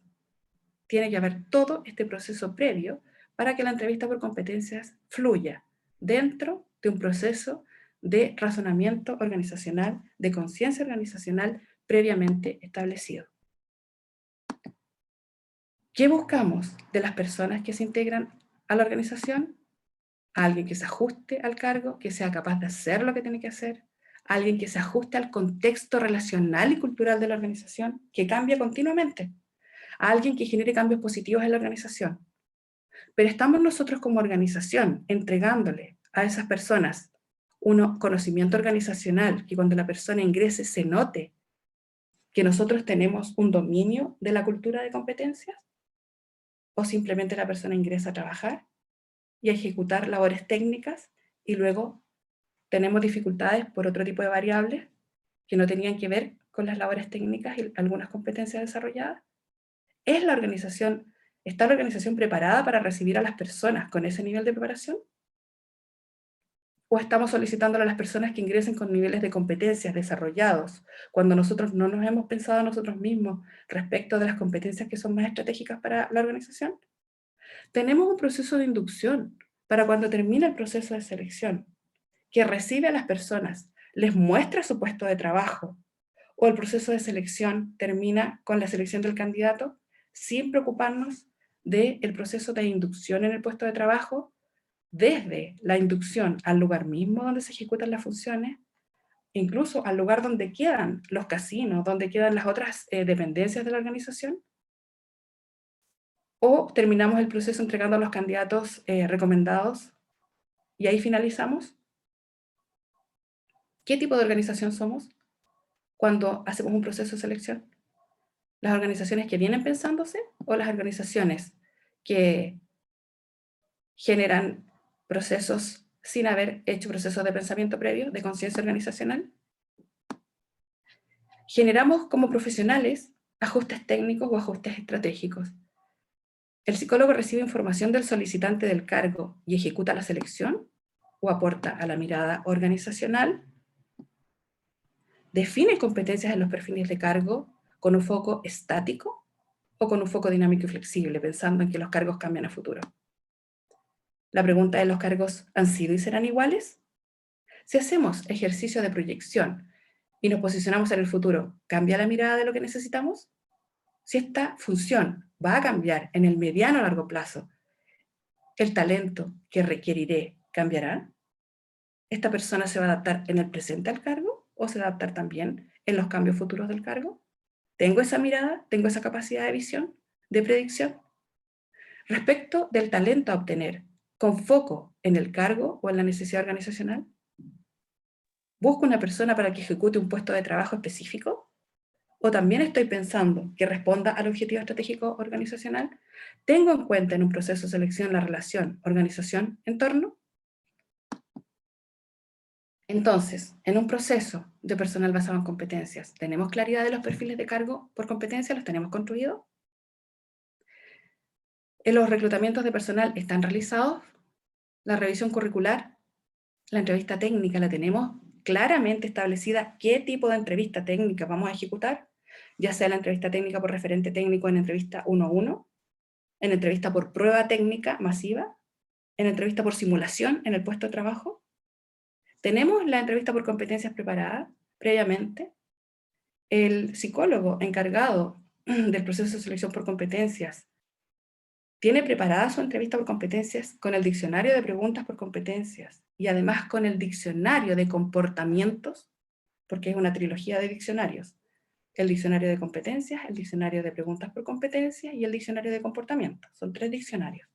Tiene que haber todo este proceso previo para que la entrevista por competencias fluya dentro de un proceso de razonamiento organizacional, de conciencia organizacional previamente establecido. ¿Qué buscamos de las personas que se integran a la organización? Alguien que se ajuste al cargo, que sea capaz de hacer lo que tiene que hacer, alguien que se ajuste al contexto relacional y cultural de la organización, que cambia continuamente, alguien que genere cambios positivos en la organización. Pero estamos nosotros como organización entregándole a esas personas un conocimiento organizacional que cuando la persona ingrese se note que nosotros tenemos un dominio de la cultura de competencias, o simplemente la persona ingresa a trabajar y a ejecutar labores técnicas y luego tenemos dificultades por otro tipo de variables que no tenían que ver con las labores técnicas y algunas competencias desarrolladas. ¿Está la organización preparada para recibir a las personas con ese nivel de preparación? ¿O estamos solicitándole a las personas que ingresen con niveles de competencias desarrollados, cuando nosotros no nos hemos pensado a nosotros mismos respecto de las competencias que son más estratégicas para la organización? Tenemos un proceso de inducción para cuando termina el proceso de selección, que recibe a las personas, les muestra su puesto de trabajo, o el proceso de selección termina con la selección del candidato sin preocuparnos del proceso de inducción en el puesto de trabajo, desde la inducción al lugar mismo donde se ejecutan las funciones, incluso al lugar donde quedan los casinos, donde quedan las otras dependencias de la organización, o terminamos el proceso entregando a los candidatos recomendados y ahí finalizamos. ¿Qué tipo de organización somos cuando hacemos un proceso de selección? ¿Las organizaciones que vienen pensándose o las organizaciones que generan procesos sin haber hecho procesos de pensamiento previo, de conciencia organizacional? Generamos como profesionales ajustes técnicos o ajustes estratégicos. ¿El psicólogo recibe información del solicitante del cargo y ejecuta la selección o aporta a la mirada organizacional? ¿Define competencias en los perfiles de cargo con un foco estático o con un foco dinámico y flexible, pensando en que los cargos cambian a futuro? La pregunta es, ¿los cargos han sido y serán iguales? Si hacemos ejercicio de proyección y nos posicionamos en el futuro, ¿cambia la mirada de lo que necesitamos? Si esta función va a cambiar en el mediano o largo plazo, ¿el talento que requeriré cambiará? ¿Esta persona se va a adaptar en el presente al cargo o se va a adaptar también en los cambios futuros del cargo? ¿Tengo esa mirada? ¿Tengo esa capacidad de visión, de predicción? Respecto del talento a obtener, ¿con foco en el cargo o en la necesidad organizacional? ¿Busco una persona para que ejecute un puesto de trabajo específico? ¿O también estoy pensando que responda al objetivo estratégico organizacional? ¿Tengo en cuenta en un proceso de selección la relación organización-entorno? Entonces, en un proceso de personal basado en competencias, ¿tenemos claridad de los perfiles de cargo por competencia? ¿Los tenemos construidos? ¿Los reclutamientos de personal están realizados? ¿La revisión curricular? ¿La entrevista técnica la tenemos claramente establecida? ¿Qué tipo de entrevista técnica vamos a ejecutar? Ya sea la entrevista técnica por referente técnico en entrevista 1-1, en entrevista por prueba técnica masiva, en entrevista por simulación en el puesto de trabajo. ¿Tenemos la entrevista por competencias preparada previamente? El psicólogo encargado del proceso de selección por competencias tiene preparada su entrevista por competencias con el diccionario de preguntas por competencias y además con el diccionario de comportamientos, porque es una trilogía de diccionarios. El diccionario de competencias, el diccionario de preguntas por competencias y el diccionario de comportamientos. Son 3 diccionarios.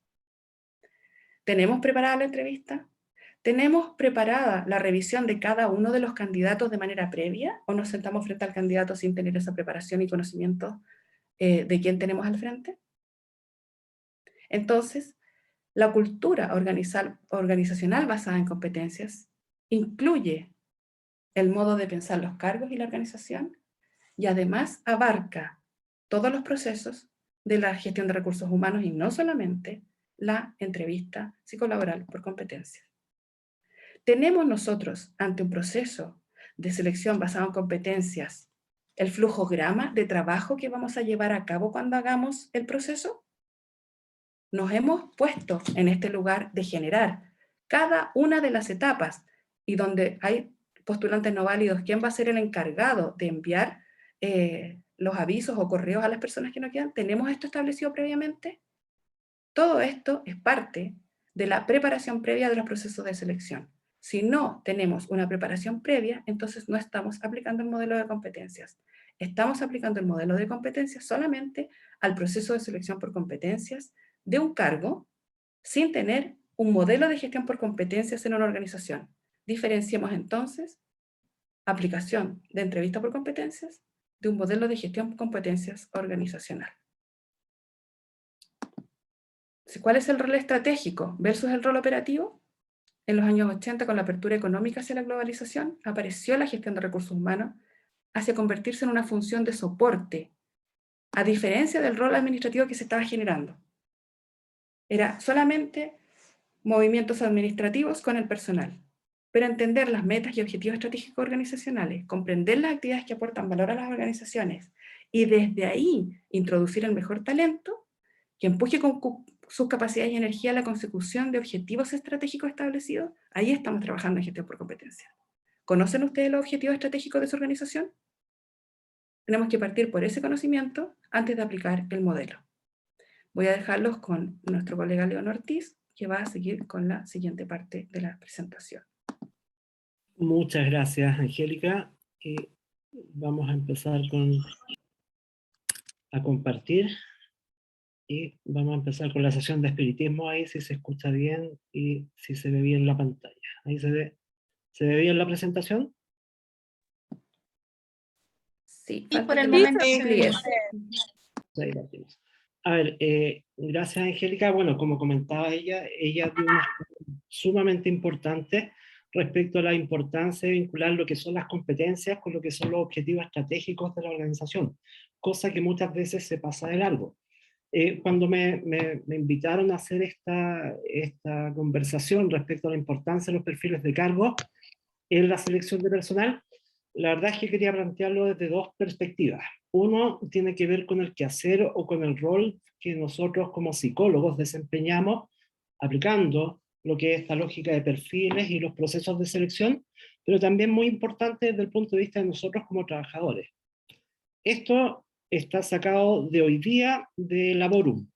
¿Tenemos preparada la entrevista? ¿Tenemos preparada la revisión de cada uno de los candidatos de manera previa o nos sentamos frente al candidato sin tener esa preparación y conocimiento de quién tenemos al frente? Entonces, la cultura organizacional basada en competencias incluye el modo de pensar los cargos y la organización y además abarca todos los procesos de la gestión de recursos humanos y no solamente la entrevista psicolaboral por competencias. ¿Tenemos nosotros, ante un proceso de selección basado en competencias, el flujograma de trabajo que vamos a llevar a cabo cuando hagamos el proceso? Nos hemos puesto en este lugar de generar cada una de las etapas y donde hay postulantes no válidos, ¿quién va a ser el encargado de enviar los avisos o correos a las personas que no quedan? ¿Tenemos esto establecido previamente? Todo esto es parte de la preparación previa de los procesos de selección. Si no tenemos una preparación previa, entonces no estamos aplicando el modelo de competencias. Estamos aplicando el modelo de competencias solamente al proceso de selección por competencias de un cargo sin tener un modelo de gestión por competencias en una organización. Diferenciemos entonces aplicación de entrevista por competencias de un modelo de gestión por competencias organizacional. ¿Cuál es el rol estratégico versus el rol operativo? En los años 80, con la apertura económica hacia la globalización, apareció la gestión de recursos humanos hacia convertirse en una función de soporte, a diferencia del rol administrativo que se estaba generando. Era solamente movimientos administrativos con el personal, pero entender las metas y objetivos estratégicos organizacionales, comprender las actividades que aportan valor a las organizaciones y desde ahí introducir el mejor talento que empuje con sus capacidades y energía a la consecución de objetivos estratégicos establecidos. Ahí estamos trabajando en gestión por competencia. ¿Conocen ustedes los objetivos estratégicos de su organización? Tenemos que partir por ese conocimiento antes de aplicar el modelo. Voy a dejarlos con nuestro colega León Ortiz, que va a seguir con la siguiente parte de la presentación. Muchas gracias, Angélica. Vamos a empezar a compartir. Y vamos a empezar con la sesión de espiritismo ahí, si se escucha bien y si se ve bien la pantalla. Ahí se ve bien la presentación. Sí, y por el momento sí. Ahí la tienes. A ver, gracias, Angélica. Bueno, como comentaba ella dio una sumamente importante respecto a la importancia de vincular lo que son las competencias con lo que son los objetivos estratégicos de la organización, cosa que muchas veces se pasa de largo. Cuando me invitaron a hacer esta conversación respecto a la importancia de los perfiles de cargo en la selección de personal, la verdad es que quería plantearlo desde dos perspectivas. Uno tiene que ver con el quehacer o con el rol que nosotros como psicólogos desempeñamos aplicando lo que es esta lógica de perfiles y los procesos de selección, pero también muy importante desde el punto de vista de nosotros como trabajadores. Esto está sacado de hoy día de Laborum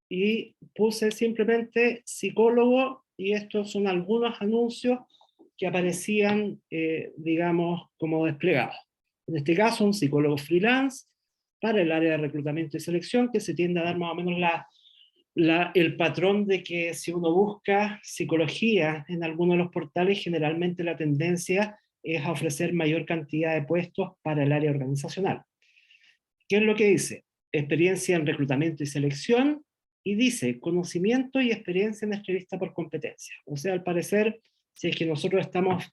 y puse simplemente psicólogo y estos son algunos anuncios que aparecían, digamos, como desplegados. En este caso, un psicólogo freelance para el área de reclutamiento y selección, que se tiende a dar más o menos el patrón de que si uno busca psicología en alguno de los portales, generalmente la tendencia es a ofrecer mayor cantidad de puestos para el área organizacional. ¿Qué es lo que dice? Experiencia en reclutamiento y selección, y dice conocimiento y experiencia en entrevista por competencia. O sea, al parecer, si es que nosotros estamos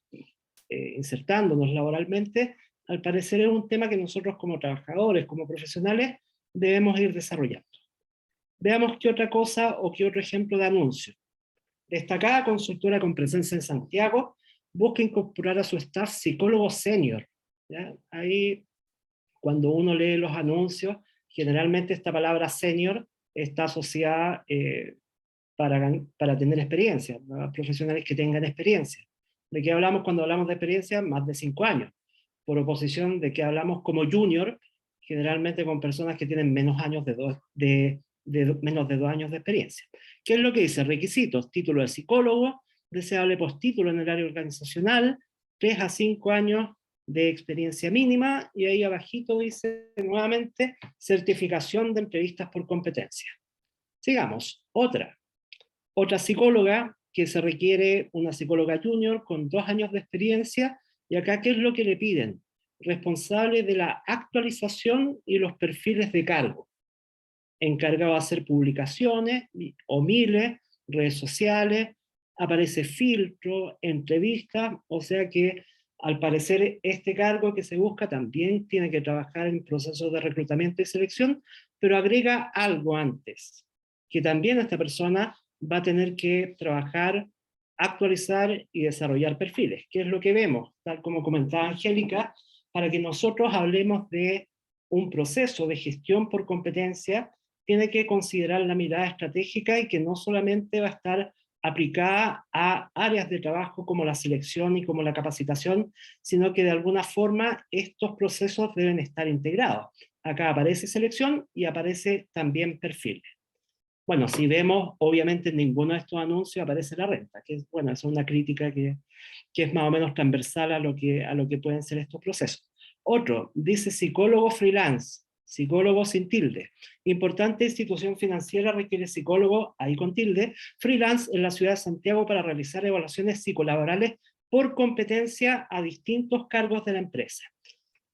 insertándonos laboralmente, al parecer es un tema que nosotros como trabajadores, como profesionales, debemos ir desarrollando. Veamos qué otra cosa o qué otro ejemplo de anuncio. Destacada consultora con presencia en Santiago, busca incorporar a su staff psicólogo senior. ¿Ya? Ahí, cuando uno lee los anuncios, generalmente esta palabra senior está asociada para tener experiencia, ¿no? Profesionales que tengan experiencia. ¿De qué hablamos cuando hablamos de experiencia? Más de 5 años. Por oposición, de qué hablamos como junior, generalmente con personas que tienen menos menos de 2 años de experiencia. ¿Qué es lo que dice? Requisitos: título de psicólogo, deseable postítulo en el área organizacional, 3 a 5 años de experiencia mínima, y ahí abajito dice nuevamente certificación de entrevistas por competencia. Sigamos, otra psicóloga que se requiere, una psicóloga junior con 2 años de experiencia, y acá ¿qué es lo que le piden? Responsable de la actualización y los perfiles de cargo, encargado de hacer publicaciones o miles, redes sociales, aparece filtro, entrevistas, o sea que al parecer este cargo que se busca también tiene que trabajar en procesos de reclutamiento y selección, pero agrega algo antes, que también esta persona va a tener que trabajar, actualizar y desarrollar perfiles, que es lo que vemos, tal como comentaba Angélica, para que nosotros hablemos de un proceso de gestión por competencia, tiene que considerar la mirada estratégica y que no solamente va a estar aplicada a áreas de trabajo como la selección y como la capacitación, sino que de alguna forma estos procesos deben estar integrados. Acá aparece selección y aparece también perfiles. Bueno, si vemos, obviamente en ninguno de estos anuncios aparece la renta, que es, bueno, es una crítica que es más o menos transversal a lo que pueden ser estos procesos. Otro, dice psicólogo freelance, psicólogo sin tilde. Importante institución financiera requiere psicólogo, ahí con tilde, freelance en la ciudad de Santiago para realizar evaluaciones psicolaborales por competencia a distintos cargos de la empresa.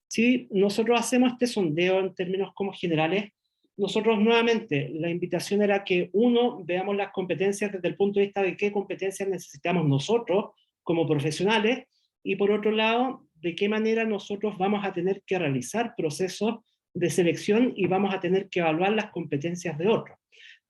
Si nosotros hacemos este sondeo en términos como generales, nosotros nuevamente, la invitación era que uno, veamos las competencias desde el punto de vista de qué competencias necesitamos nosotros como profesionales, y por otro lado, de qué manera nosotros vamos a tener que realizar procesos de selección y vamos a tener que evaluar las competencias de otros.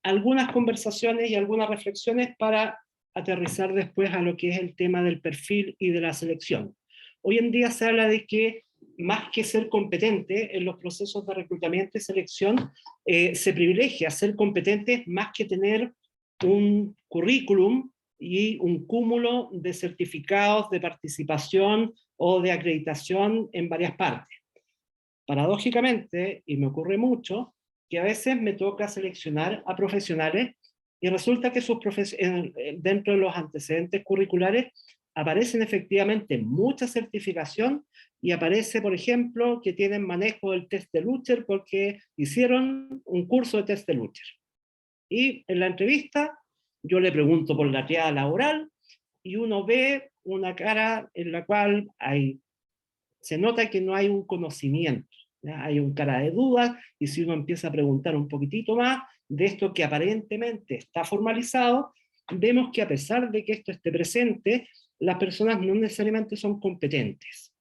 Algunas conversaciones y algunas reflexiones para aterrizar después a lo que es el tema del perfil y de la selección. Hoy en día se habla de que más que ser competente en los procesos de reclutamiento y selección, se privilegia ser competente más que tener un currículum y un cúmulo de certificados de participación o de acreditación en varias partes. Paradójicamente, y me ocurre mucho, que a veces me toca seleccionar a profesionales y resulta que dentro de los antecedentes curriculares aparecen efectivamente mucha certificación y aparece, por ejemplo, que tienen manejo del test de Lucher porque hicieron un curso de test de Lucher. Y en la entrevista yo le pregunto por la triada laboral y uno ve una cara en la cual se nota que no hay un conocimiento, ¿ya? Hay un cara de duda, y si uno empieza a preguntar un poquitito más de esto que aparentemente está formalizado, vemos que a pesar de que esto esté presente, las personas no necesariamente son competentes.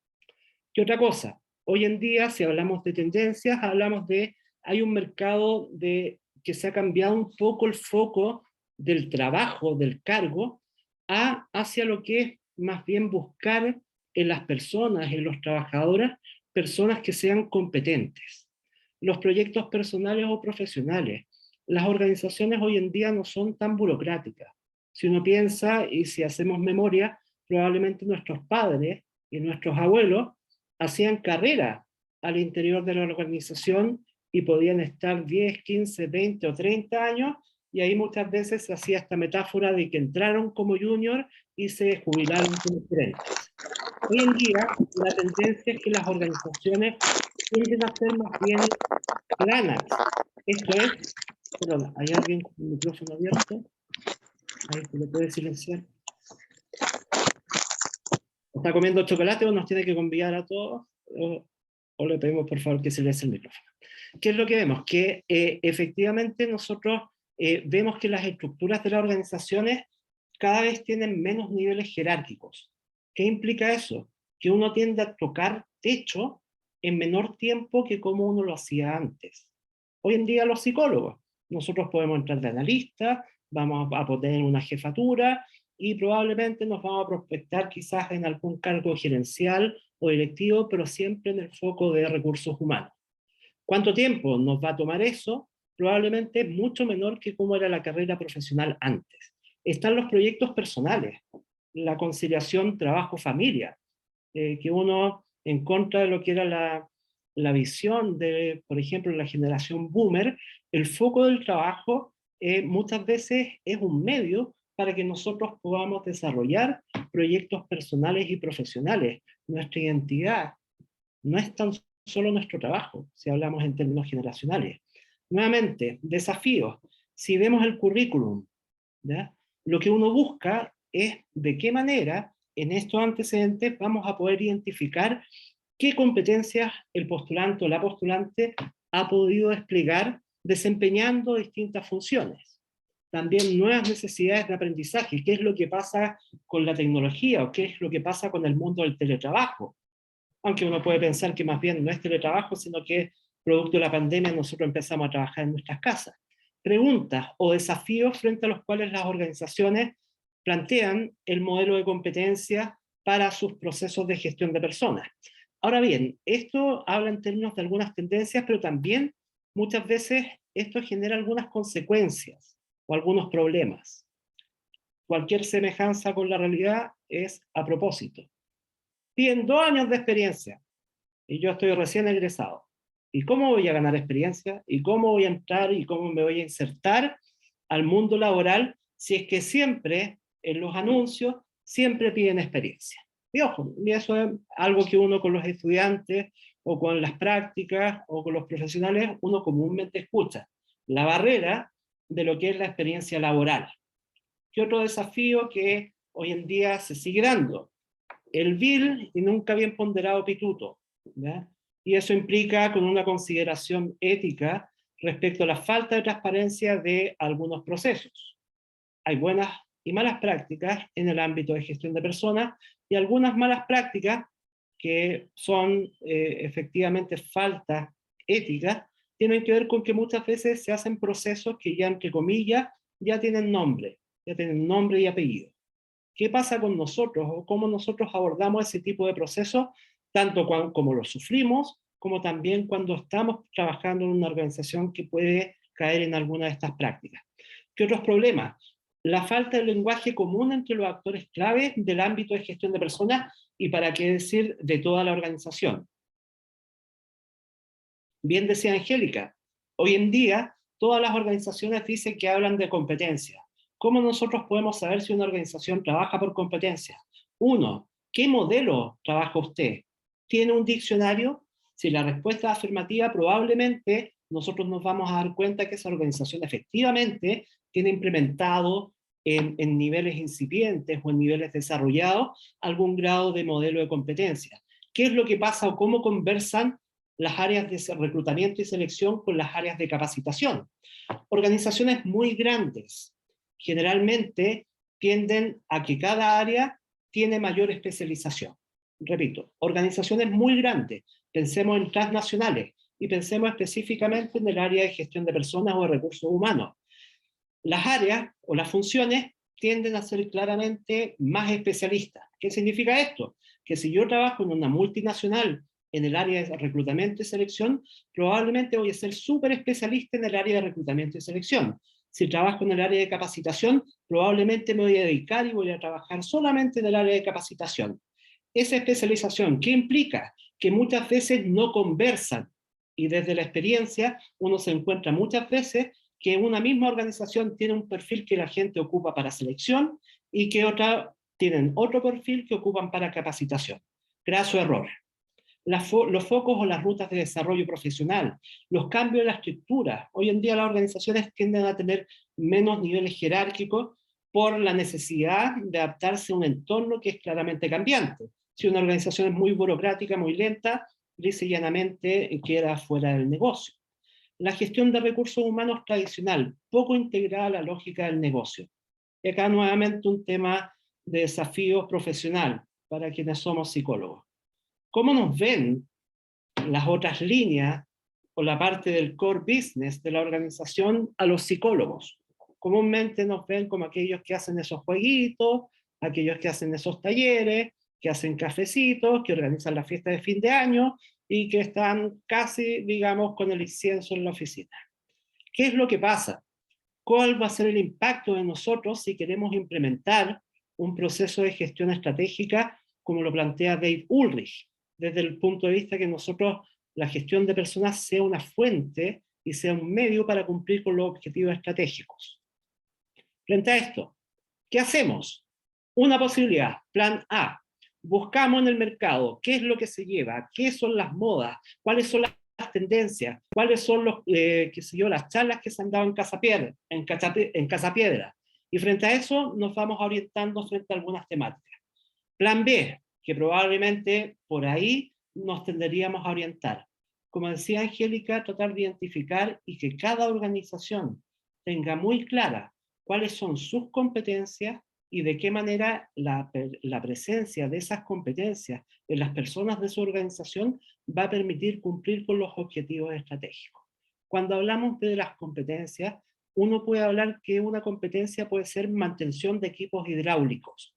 ¿Qué otra cosa? Hoy en día, si hablamos de tendencias, hay un mercado que se ha cambiado un poco el foco del trabajo, del cargo, hacia lo que es más bien buscar en las personas, en los trabajadores, personas que sean competentes. Los proyectos personales o profesionales, las organizaciones hoy en día no son tan burocráticas. Si uno piensa y si hacemos memoria, probablemente nuestros padres y nuestros abuelos hacían carrera al interior de la organización y podían estar 10, 15, 20 o 30 años, y ahí muchas veces se hacía esta metáfora de que entraron como junior y se jubilaron como gerentes. Hoy en día, la tendencia es que las organizaciones tienden a ser más bien planas. Esto es, perdón, ¿hay alguien con el micrófono abierto? Ahí se le puede silenciar. ¿Está comiendo chocolate o nos tiene que convidar a todos? O le pedimos por favor que silencie el micrófono. ¿Qué es lo que vemos? Que efectivamente nosotros vemos que las estructuras de las organizaciones cada vez tienen menos niveles jerárquicos. ¿Qué implica eso? Que uno tiende a tocar techo en menor tiempo que como uno lo hacía antes. Hoy en día los psicólogos, nosotros podemos entrar de analista, vamos a tener una jefatura y probablemente nos vamos a prospectar quizás en algún cargo gerencial o directivo, pero siempre en el foco de recursos humanos. ¿Cuánto tiempo nos va a tomar eso? Probablemente mucho menor que como era la carrera profesional antes. Están los proyectos personales, la conciliación trabajo-familia, que uno, en contra de lo que era la visión de, por ejemplo, la generación boomer, el foco del trabajo muchas veces es un medio para que nosotros podamos desarrollar proyectos personales y profesionales. Nuestra identidad no es tan solo nuestro trabajo, si hablamos en términos generacionales. Nuevamente, desafíos. Si vemos el currículum, ¿ya? Lo que uno busca es de qué manera en estos antecedentes vamos a poder identificar qué competencias el postulante o la postulante ha podido desplegar desempeñando distintas funciones. También nuevas necesidades de aprendizaje, qué es lo que pasa con la tecnología o qué es lo que pasa con el mundo del teletrabajo. Aunque uno puede pensar que más bien no es teletrabajo, sino que producto de la pandemia nosotros empezamos a trabajar en nuestras casas. Preguntas o desafíos frente a los cuales las organizaciones plantean el modelo de competencia para sus procesos de gestión de personas. Ahora bien, esto habla en términos de algunas tendencias, pero también muchas veces esto genera algunas consecuencias o algunos problemas. Cualquier semejanza con la realidad es a propósito. Tienen 2 años de experiencia y yo estoy recién egresado. ¿Y cómo voy a ganar experiencia? ¿Y cómo voy a entrar y cómo me voy a insertar al mundo laboral si es que siempre en los anuncios siempre piden experiencia? Y ojo, y eso es algo que uno con los estudiantes o con las prácticas o con los profesionales uno comúnmente escucha. La barrera de lo que es la experiencia laboral. ¿Qué otro desafío que hoy en día se sigue dando? El vil y nunca bien ponderado pituto, ¿ya? Y eso implica con una consideración ética respecto a la falta de transparencia de algunos procesos. Hay buenas y malas prácticas en el ámbito de gestión de personas y algunas malas prácticas que son efectivamente faltas éticas tienen que ver con que muchas veces se hacen procesos que ya entre comillas ya tienen nombre y apellido. ¿Qué pasa con nosotros o cómo nosotros abordamos ese tipo de procesos, tanto como lo sufrimos, como también cuando estamos trabajando en una organización que puede caer en alguna de estas prácticas? ¿Qué otros problemas? La falta de lenguaje común entre los actores clave del ámbito de gestión de personas y, para qué decir, de toda la organización. Bien decía Angélica, Hoy en día, todas las organizaciones dicen que hablan de competencia. ¿Cómo nosotros podemos saber si una organización trabaja por competencia? Uno, ¿qué modelo trabaja usted? ¿Tiene un diccionario? Si la respuesta es afirmativa, probablemente nosotros nos vamos a dar cuenta que esa organización efectivamente tiene implementado en niveles incipientes o en niveles desarrollados algún grado de modelo de competencia. ¿Qué es lo que pasa o cómo conversan las áreas de reclutamiento y selección con las áreas de capacitación? Organizaciones muy grandes generalmente tienden a que cada área tiene mayor especialización. Repito, organizaciones muy grandes, pensemos en transnacionales y pensemos específicamente en el área de gestión de personas o de recursos humanos. Las áreas o las funciones tienden a ser claramente más especialistas. ¿Qué significa esto? Que si yo trabajo en una multinacional en el área de reclutamiento y selección, probablemente voy a ser súper especialista en el área de reclutamiento y selección. Si trabajo en el área de capacitación, probablemente me voy a dedicar y voy a trabajar solamente en el área de capacitación. Esa especialización, ¿qué implica? Que muchas veces no conversan, y desde la experiencia uno se encuentra muchas veces que una misma organización tiene un perfil que la gente ocupa para selección y que otra tienen otro perfil que ocupan para capacitación. Graso error. Los focos o las rutas de desarrollo profesional, los cambios en la estructura. Hoy en día las organizaciones tienden a tener menos niveles jerárquicos por la necesidad de adaptarse a un entorno que es claramente cambiante. Si una organización es muy burocrática, muy lenta, lisa y llanamente queda fuera del negocio. La gestión de recursos humanos tradicional, poco integrada a la lógica del negocio. Y acá nuevamente un tema de desafío profesional para quienes somos psicólogos. ¿Cómo nos ven las otras líneas o la parte del core business de la organización a los psicólogos? Comúnmente nos ven como aquellos que hacen esos jueguitos, aquellos que hacen esos talleres, que hacen cafecitos, que organizan la fiesta de fin de año y que están casi, digamos, con el incienso en la oficina. ¿Qué es lo que pasa? ¿Cuál va a ser el impacto de nosotros si queremos implementar un proceso de gestión estratégica como lo plantea Dave Ulrich, desde el punto de vista que nosotros, la gestión de personas sea una fuente y sea un medio para cumplir con los objetivos estratégicos? Frente a esto, ¿qué hacemos? Una posibilidad, plan A. Buscamos en el mercado qué es lo que se lleva, qué son las modas, cuáles son las tendencias, cuáles son los, las charlas que se han dado en Casa Piedra. Y frente a eso nos vamos orientando frente a algunas temáticas. Plan B, que probablemente por ahí nos tenderíamos a orientar. Como decía Angélica, tratar de identificar y que cada organización tenga muy clara cuáles son sus competencias y de qué manera la presencia de esas competencias en las personas de su organización va a permitir cumplir con los objetivos estratégicos. Cuando hablamos de las competencias, uno puede hablar que una competencia puede ser mantención de equipos hidráulicos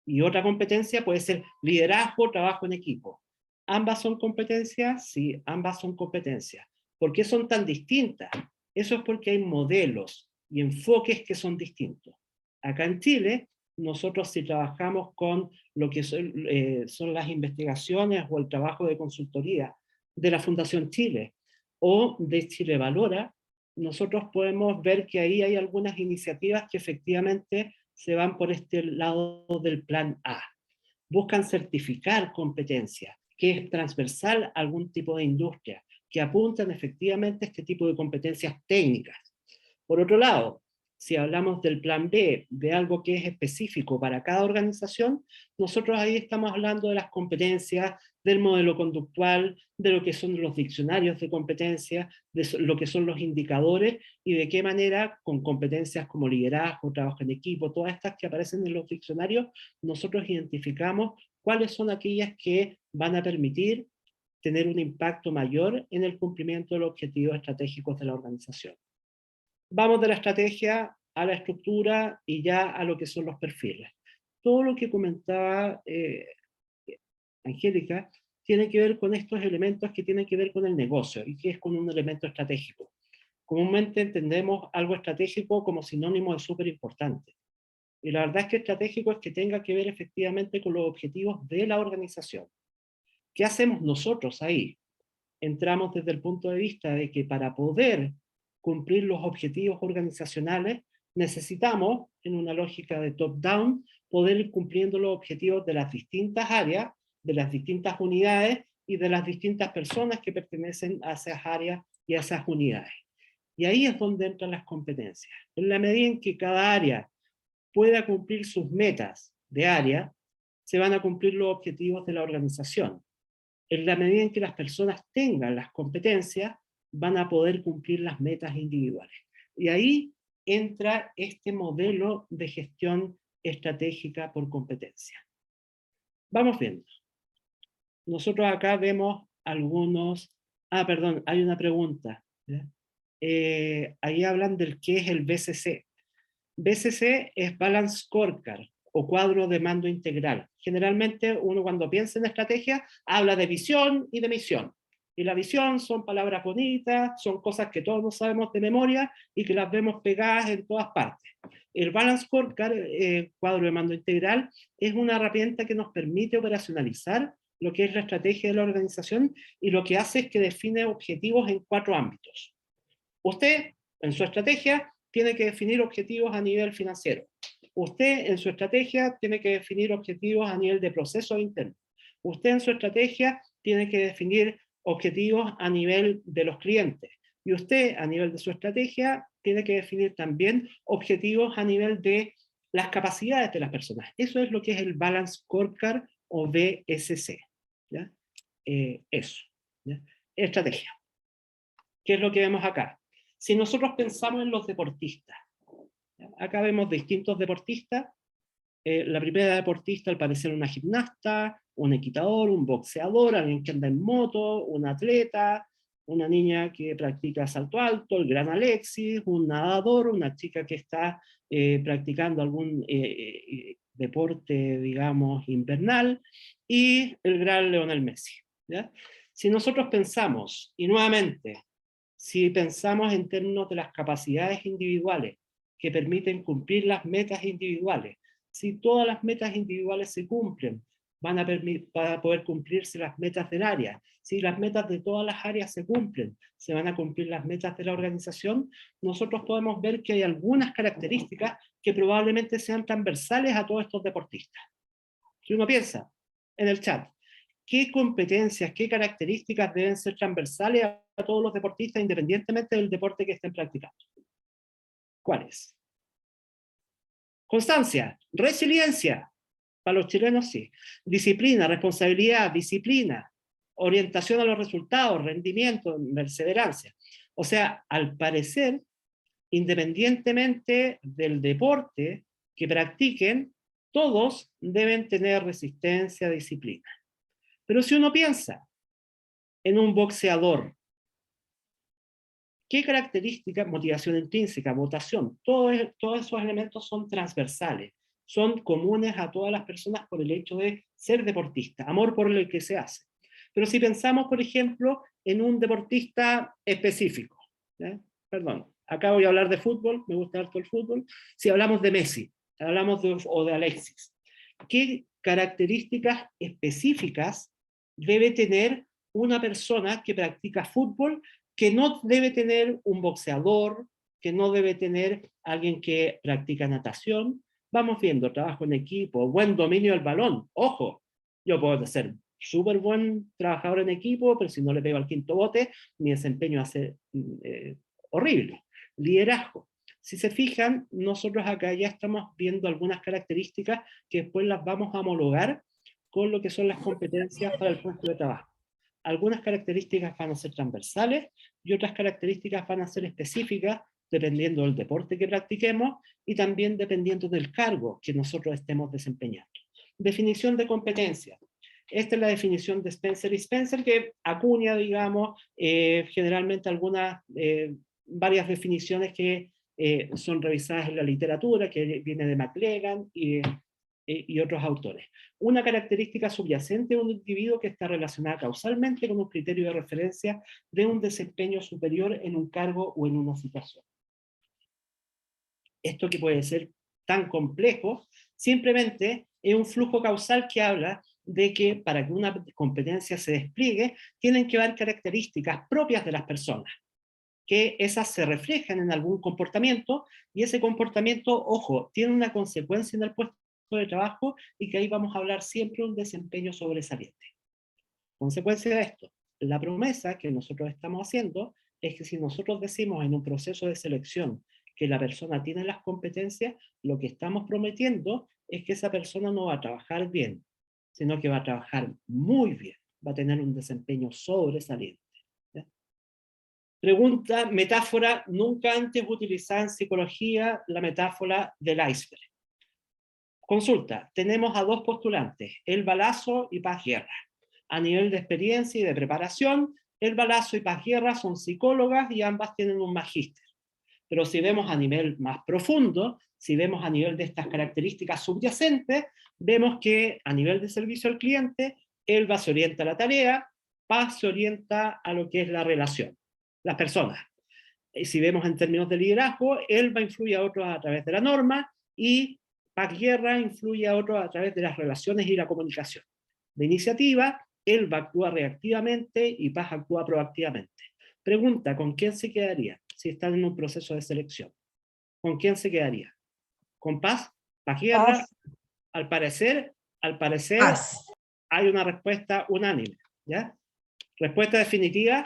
y otra competencia puede ser liderazgo, trabajo en equipo. ¿Ambas son competencias? Sí, ambas son competencias. ¿Por qué son tan distintas? Eso es porque hay modelos y enfoques que son distintos. Acá en Chile, nosotros si trabajamos con lo que son las investigaciones o el trabajo de consultoría de la Fundación Chile o de Chile Valora, nosotros podemos ver que ahí hay algunas iniciativas que efectivamente se van por este lado del plan A. Buscan certificar competencias, que es transversal a algún tipo de industria, que apuntan efectivamente a este tipo de competencias técnicas. Por otro lado, si hablamos del plan B, de algo que es específico para cada organización, nosotros ahí estamos hablando de las competencias, del modelo conductual, de lo que son los diccionarios de competencia, de lo que son los indicadores y de qué manera con competencias como liderazgo, trabajo en equipo, todas estas que aparecen en los diccionarios, nosotros identificamos cuáles son aquellas que van a permitir tener un impacto mayor en el cumplimiento de los objetivos estratégicos de la organización. Vamos de la estrategia a la estructura y ya a lo que son los perfiles. Todo lo que comentaba Angélica tiene que ver con estos elementos que tienen que ver con el negocio y que es con un elemento estratégico. Comúnmente entendemos algo estratégico como sinónimo de súper importante. Y la verdad es que estratégico es que tenga que ver efectivamente con los objetivos de la organización. ¿Qué hacemos nosotros ahí? entramos desde el punto de vista de que para poder cumplir los objetivos organizacionales, necesitamos, en una lógica de top-down, poder ir cumpliendo los objetivos de las distintas áreas, de las distintas unidades y de las distintas personas que pertenecen a esas áreas y a esas unidades. Y ahí es donde entran las competencias. En la medida en que cada área pueda cumplir sus metas de área, se van a cumplir los objetivos de la organización. En la medida en que las personas tengan las competencias, van a poder cumplir las metas individuales. Y ahí entra este modelo de gestión estratégica por competencia. Vamos viendo. Nosotros acá vemos algunos... perdón, hay una pregunta. Ahí hablan del qué es el BCC. BCC es Balance Scorecard, o cuadro de mando integral. Generalmente uno cuando piensa en estrategia habla de visión y de misión. Y la visión son palabras bonitas, son cosas que todos nos sabemos de memoria y que las vemos pegadas en todas partes. El Balance Scorecard, cuadro de mando integral, es una herramienta que nos permite operacionalizar lo que es la estrategia de la organización y lo que hace es que define objetivos en 4 ámbitos. Usted, en su estrategia, tiene que definir objetivos a nivel financiero. Usted en su estrategia tiene que definir objetivos a nivel de procesos internos. Usted en su estrategia tiene que definir objetivos a nivel de los clientes. Y usted a nivel de su estrategia tiene que definir también objetivos a nivel de las capacidades de las personas. Eso es lo que es el Balance Scorecard o BSC. ¿Ya? Eso. ¿Ya? Estrategia. ¿Qué es lo que vemos acá? Si nosotros pensamos en los deportistas, acá vemos distintos deportistas. La primera deportista al parecer una gimnasta, un equitador, un boxeador, alguien que anda en moto, un atleta, una niña que practica salto alto, el gran Alexis, un nadador, una chica que está practicando algún deporte, digamos, invernal, y el gran Lionel Messi. ¿Ya? Si nosotros pensamos, y nuevamente, si pensamos en términos de las capacidades individuales que permiten cumplir las metas individuales, si todas las metas individuales se cumplen, van a poder cumplirse las metas del área. Si las metas de todas las áreas se cumplen, se van a cumplir las metas de la organización. Nosotros podemos ver que hay algunas características que probablemente sean transversales a todos estos deportistas. Si uno piensa en el chat, ¿qué competencias, qué características deben ser transversales a todos los deportistas independientemente del deporte que estén practicando? ¿Cuáles? Constancia, resiliencia, para los chilenos sí. Disciplina, responsabilidad, disciplina, orientación a los resultados, rendimiento, perseverancia. O sea, al parecer, independientemente del deporte que practiquen, todos deben tener resistencia, disciplina. Pero si uno piensa en un boxeador, ¿qué características? Motivación intrínseca, votación, todos esos elementos son transversales, son comunes a todas las personas por el hecho de ser deportista, amor por el que se hace. Pero si pensamos, por ejemplo, en un deportista específico, perdón, acá voy a hablar de fútbol, me gusta harto el fútbol, si hablamos de Messi, o de Alexis, ¿qué características específicas debe tener una persona que practica fútbol que no debe tener un boxeador, que no debe tener alguien que practica natación? Vamos viendo, trabajo en equipo, buen dominio del balón. Ojo, yo puedo ser súper buen trabajador en equipo, pero si no le pego al quinto bote, mi desempeño va a ser horrible. Liderazgo. Si se fijan, nosotros acá ya estamos viendo algunas características que después las vamos a homologar con lo que son las competencias para el puesto de trabajo. Algunas características van a ser transversales y otras características van a ser específicas dependiendo del deporte que practiquemos y también dependiendo del cargo que nosotros estemos desempeñando. Definición de competencia. Esta es la definición de Spencer y Spencer, que acuña, digamos, generalmente varias definiciones que son revisadas en la literatura, que viene de McLegan y otros autores. Una característica subyacente de un individuo que está relacionada causalmente con un criterio de referencia de un desempeño superior en un cargo o en una situación. Esto que puede ser tan complejo, simplemente es un flujo causal que habla de que para que una competencia se despliegue, tienen que haber características propias de las personas, que esas se reflejan en algún comportamiento, y ese comportamiento, ojo, tiene una consecuencia en el puesto de trabajo, y que ahí vamos a hablar siempre de un desempeño sobresaliente. Consecuencia de esto, la promesa que nosotros estamos haciendo es que si nosotros decimos en un proceso de selección que la persona tiene las competencias, lo que estamos prometiendo es que esa persona no va a trabajar bien, sino que va a trabajar muy bien, va a tener un desempeño sobresaliente. ¿Ya? Pregunta, metáfora nunca antes utilizada en psicología, la metáfora del iceberg. Consulta, tenemos a dos postulantes, El Balazo y Paz Guerra. A nivel de experiencia y de preparación, El Balazo y Paz Guerra son psicólogas y ambas tienen un magíster. Pero si vemos a nivel más profundo, si vemos a nivel de estas características subyacentes, vemos que a nivel de servicio al cliente, Elba se orienta a la tarea, Paz se orienta a lo que es la relación, las personas. Si vemos en términos de liderazgo, Elba influye a otros a través de la norma y Paz Guerra influye a otros a través de las relaciones y la comunicación. De iniciativa, Elba actúa reactivamente y Paz actúa proactivamente. Pregunta, ¿con quién se quedaría si están en un proceso de selección? ¿Con quién se quedaría? ¿Con Paz? ¿Paz Guerra? Paz. Al parecer Paz. Hay una respuesta unánime, ¿ya? Respuesta definitiva.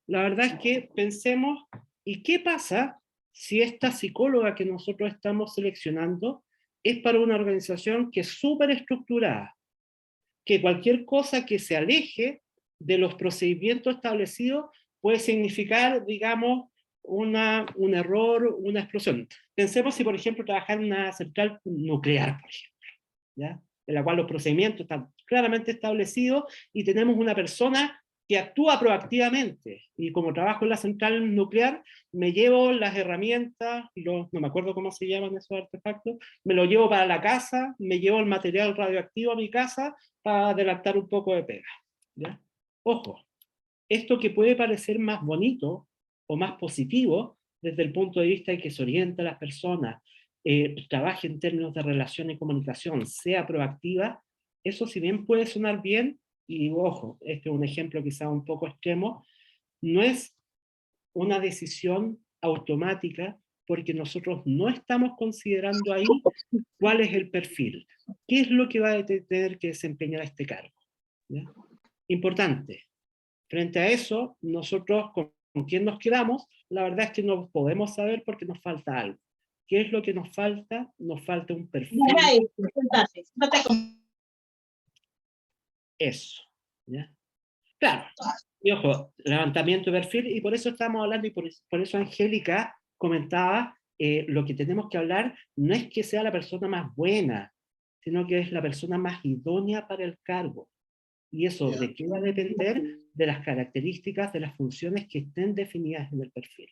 La verdad es que pensemos, ¿y qué pasa si esta psicóloga que nosotros estamos seleccionando es para una organización que es súper estructurada? Que cualquier cosa que se aleje de los procedimientos establecidos puede significar, digamos, un error, una explosión. Pensemos si, por ejemplo, trabajar en una central nuclear, por ejemplo, ¿ya? En la cual los procedimientos están claramente establecidos y tenemos una persona que actúa proactivamente. Y como trabajo en la central nuclear, me llevo las herramientas, no me acuerdo cómo se llaman esos artefactos, me lo llevo para la casa, me llevo el material radioactivo a mi casa para adelantar un poco de pega, ¿ya? Ojo, esto que puede parecer más bonito o más positivo desde el punto de vista de que se orienta a las personas, trabaje en términos de relación y comunicación, sea proactiva, eso si bien puede sonar bien, y ojo, este es un ejemplo quizá un poco extremo, no es una decisión automática porque nosotros no estamos considerando ahí cuál es el perfil, qué es lo que va a tener que desempeñar este cargo, ¿ya? Importante, frente a eso, nosotros con quién nos quedamos, la verdad es que no podemos saber porque nos falta algo. ¿Qué es lo que nos falta? Nos falta un perfil. Eso, ¿ya? Claro, y ojo, levantamiento de perfil, y por eso estamos hablando, y por eso Angélica comentaba, lo que tenemos que hablar no es que sea la persona más buena, sino que es la persona más idónea para el cargo. Y eso de qué va a depender de las características de las funciones que estén definidas en el perfil.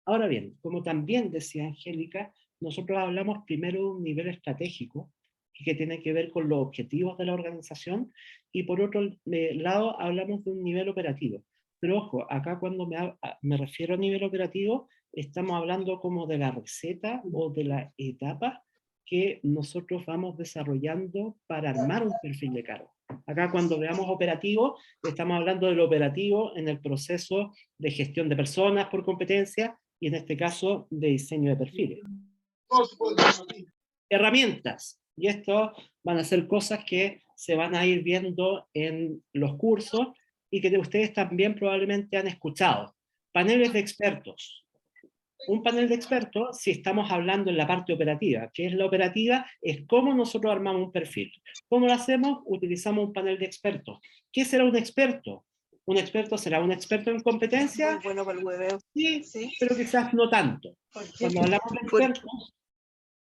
Ahora bien, como también decía Angélica, nosotros hablamos primero de un nivel estratégico, que tiene que ver con los objetivos de la organización, y por otro lado hablamos de un nivel operativo. Pero ojo, acá cuando me refiero a nivel operativo, estamos hablando como de la receta o de la etapa que nosotros vamos desarrollando para armar un perfil de cargo. Acá cuando veamos operativo, estamos hablando del operativo en el proceso de gestión de personas por competencia, y en este caso de diseño de perfiles. Herramientas. Y esto van a ser cosas que se van a ir viendo en los cursos y que ustedes también probablemente han escuchado. Paneles de expertos. Un panel de expertos, si estamos hablando en la parte operativa, ¿qué es la operativa? Es cómo nosotros armamos un perfil. ¿Cómo lo hacemos? Utilizamos un panel de expertos. ¿Qué será un experto? ¿Un experto será un experto en competencia? Muy bueno para el hueveo. Sí, pero quizás no tanto. Cuando hablamos de expertos,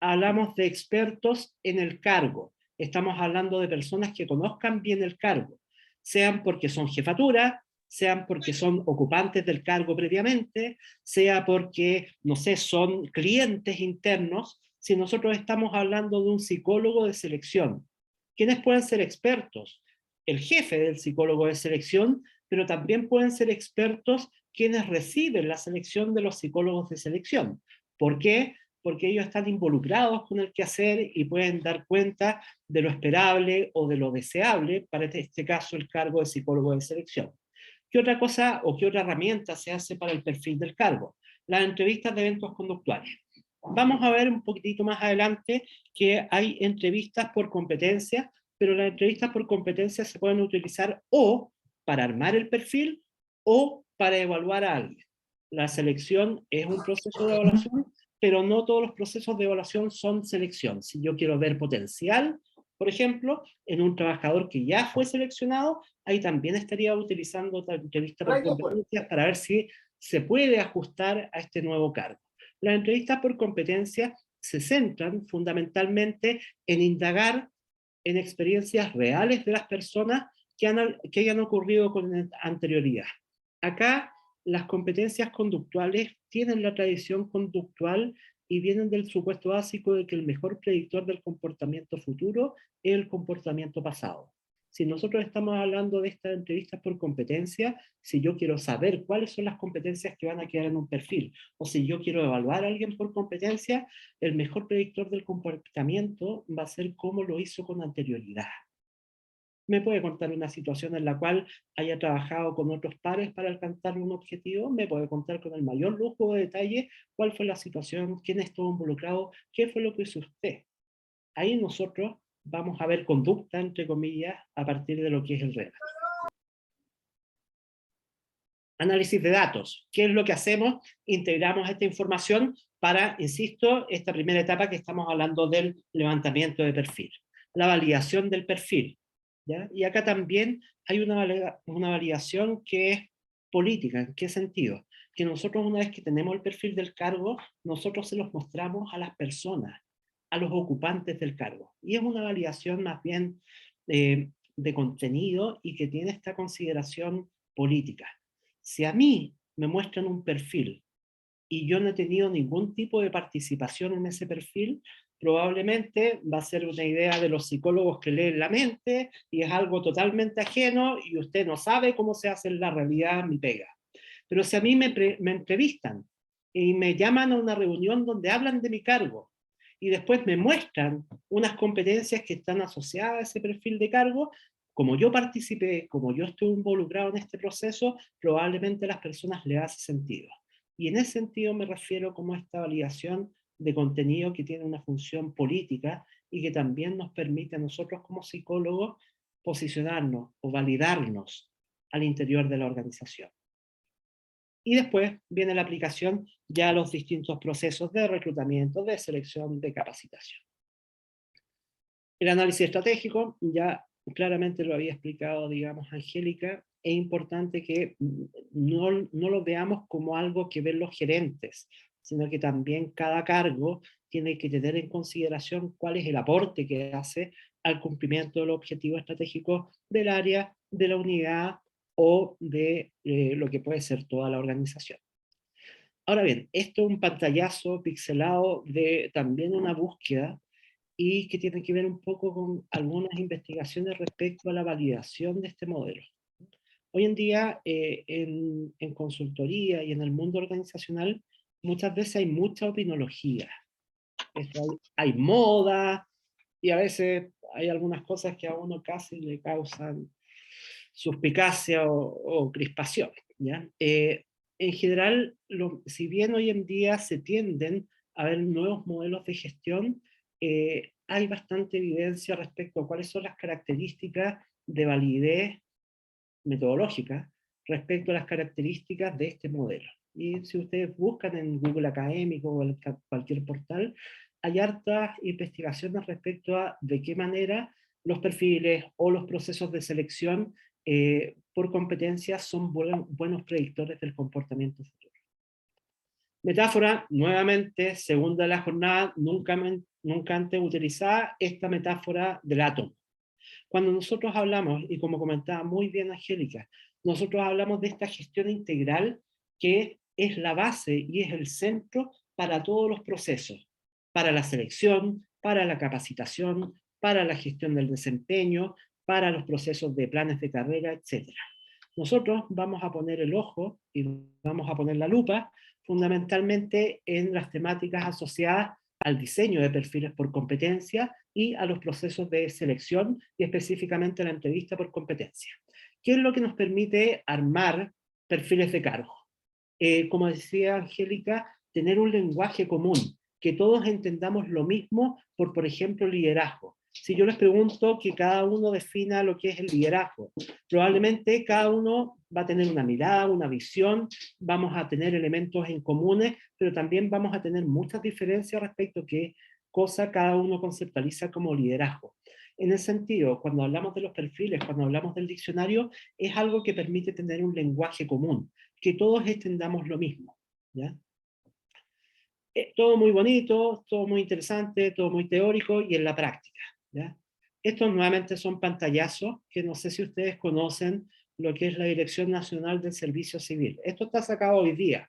hablamos de expertos en el cargo. Estamos hablando de personas que conozcan bien el cargo, sean porque son jefatura, sean porque son ocupantes del cargo previamente, sea porque, no sé, son clientes internos. Si nosotros estamos hablando de un psicólogo de selección, ¿quiénes pueden ser expertos? El jefe del psicólogo de selección, pero también pueden ser expertos quienes reciben la selección de los psicólogos de selección. ¿Por qué? porque ellos están involucrados con el quehacer y pueden dar cuenta de lo esperable o de lo deseable, para este caso el cargo de psicólogo de selección. ¿Qué otra cosa o qué otra herramienta se hace para el perfil del cargo? Las entrevistas de eventos conductuales. Vamos a ver un poquitito más adelante que hay entrevistas por competencia, pero las entrevistas por competencia se pueden utilizar o para armar el perfil o para evaluar a alguien. La selección es un proceso de evaluación, pero no todos los procesos de evaluación son selección. Si yo quiero ver potencial, por ejemplo, en un trabajador que ya fue seleccionado, ahí también estaría utilizando otra entrevista por competencias para ver si se puede ajustar a este nuevo cargo. Las entrevistas por competencia se centran fundamentalmente en indagar en experiencias reales de las personas que hayan ocurrido con anterioridad. Acá las competencias conductuales tienen la tradición conductual y vienen del supuesto básico de que el mejor predictor del comportamiento futuro es el comportamiento pasado. Si nosotros estamos hablando de estas entrevistas por competencia, si yo quiero saber cuáles son las competencias que van a quedar en un perfil, o si yo quiero evaluar a alguien por competencia, el mejor predictor del comportamiento va a ser cómo lo hizo con anterioridad. Me puede contar una situación en la cual haya trabajado con otros pares para alcanzar un objetivo, me puede contar con el mayor lujo de detalle cuál fue la situación, quién estuvo involucrado, qué fue lo que hizo usted. Ahí nosotros vamos a ver conducta, entre comillas, a partir de lo que es el relato. Análisis de datos. ¿Qué es lo que hacemos? Integramos esta información para, insisto, esta primera etapa que estamos hablando del levantamiento de perfil. La validación del perfil. ¿Ya? Y acá también hay una validación que es política. ¿En qué sentido? Que nosotros, una vez que tenemos el perfil del cargo, nosotros se los mostramos a las personas, a los ocupantes del cargo. Y es una validación más bien de contenido y que tiene esta consideración política. Si a mí me muestran un perfil y yo no he tenido ningún tipo de participación en ese perfil, probablemente va a ser una idea de los psicólogos que leen la mente y es algo totalmente ajeno y usted no sabe cómo se hace en la realidad mi pega. Pero si a mí me entrevistan y me llaman a una reunión donde hablan de mi cargo y después me muestran unas competencias que están asociadas a ese perfil de cargo, como yo participé, como yo estuve involucrado en este proceso, probablemente a las personas les hace sentido. Y en ese sentido me refiero como a esta validación de contenido que tiene una función política y que también nos permite a nosotros como psicólogos posicionarnos o validarnos al interior de la organización. Y después viene la aplicación ya a los distintos procesos de reclutamiento, de selección, de capacitación. El análisis estratégico, ya claramente lo había explicado, digamos, Angélica, es importante que no lo veamos como algo que ven los gerentes, sino que también cada cargo tiene que tener en consideración cuál es el aporte que hace al cumplimiento del objetivo estratégico del área, de la unidad o de lo que puede ser toda la organización. Ahora bien, esto es un pantallazo pixelado de también una búsqueda y que tiene que ver un poco con algunas investigaciones respecto a la validación de este modelo. Hoy en día, en consultoría y en el mundo organizacional, muchas veces hay mucha opinología. Hay moda, y a veces hay algunas cosas que a uno casi le causan suspicacia o crispación, ¿ya? En general, si bien hoy en día se tienden a ver nuevos modelos de gestión, hay bastante evidencia respecto a cuáles son las características de validez metodológica respecto a las características de este modelo. Y si ustedes buscan en Google Académico o en cualquier portal, hay hartas investigaciones respecto a de qué manera los perfiles o los procesos de selección por competencias son buenos predictores del comportamiento futuro. Metáfora, nuevamente, segunda de la jornada, nunca antes utilizada, esta metáfora del átomo. Cuando nosotros hablamos, y como comentaba muy bien Angélica, nosotros hablamos de esta gestión integral que es la base y es el centro para todos los procesos, para la selección, para la capacitación, para la gestión del desempeño, para los procesos de planes de carrera, etc. Nosotros vamos a poner el ojo y vamos a poner la lupa fundamentalmente en las temáticas asociadas al diseño de perfiles por competencia y a los procesos de selección y específicamente a la entrevista por competencia. ¿Qué es lo que nos permite armar perfiles de cargo? Como decía Angélica, tener un lenguaje común, que todos entendamos lo mismo por ejemplo, liderazgo. Si yo les pregunto que cada uno defina lo que es el liderazgo, probablemente cada uno va a tener una mirada, una visión, vamos a tener elementos en comunes, pero también vamos a tener muchas diferencias respecto a qué cosa cada uno conceptualiza como liderazgo. En ese sentido, cuando hablamos de los perfiles, cuando hablamos del diccionario, es algo que permite tener un lenguaje común, que todos entendamos lo mismo, ¿ya? Todo muy bonito, todo muy interesante, todo muy teórico y en la práctica, ¿ya? Estos nuevamente son pantallazos que no sé si ustedes conocen lo que es la Dirección Nacional del Servicio Civil. Esto está sacado hoy día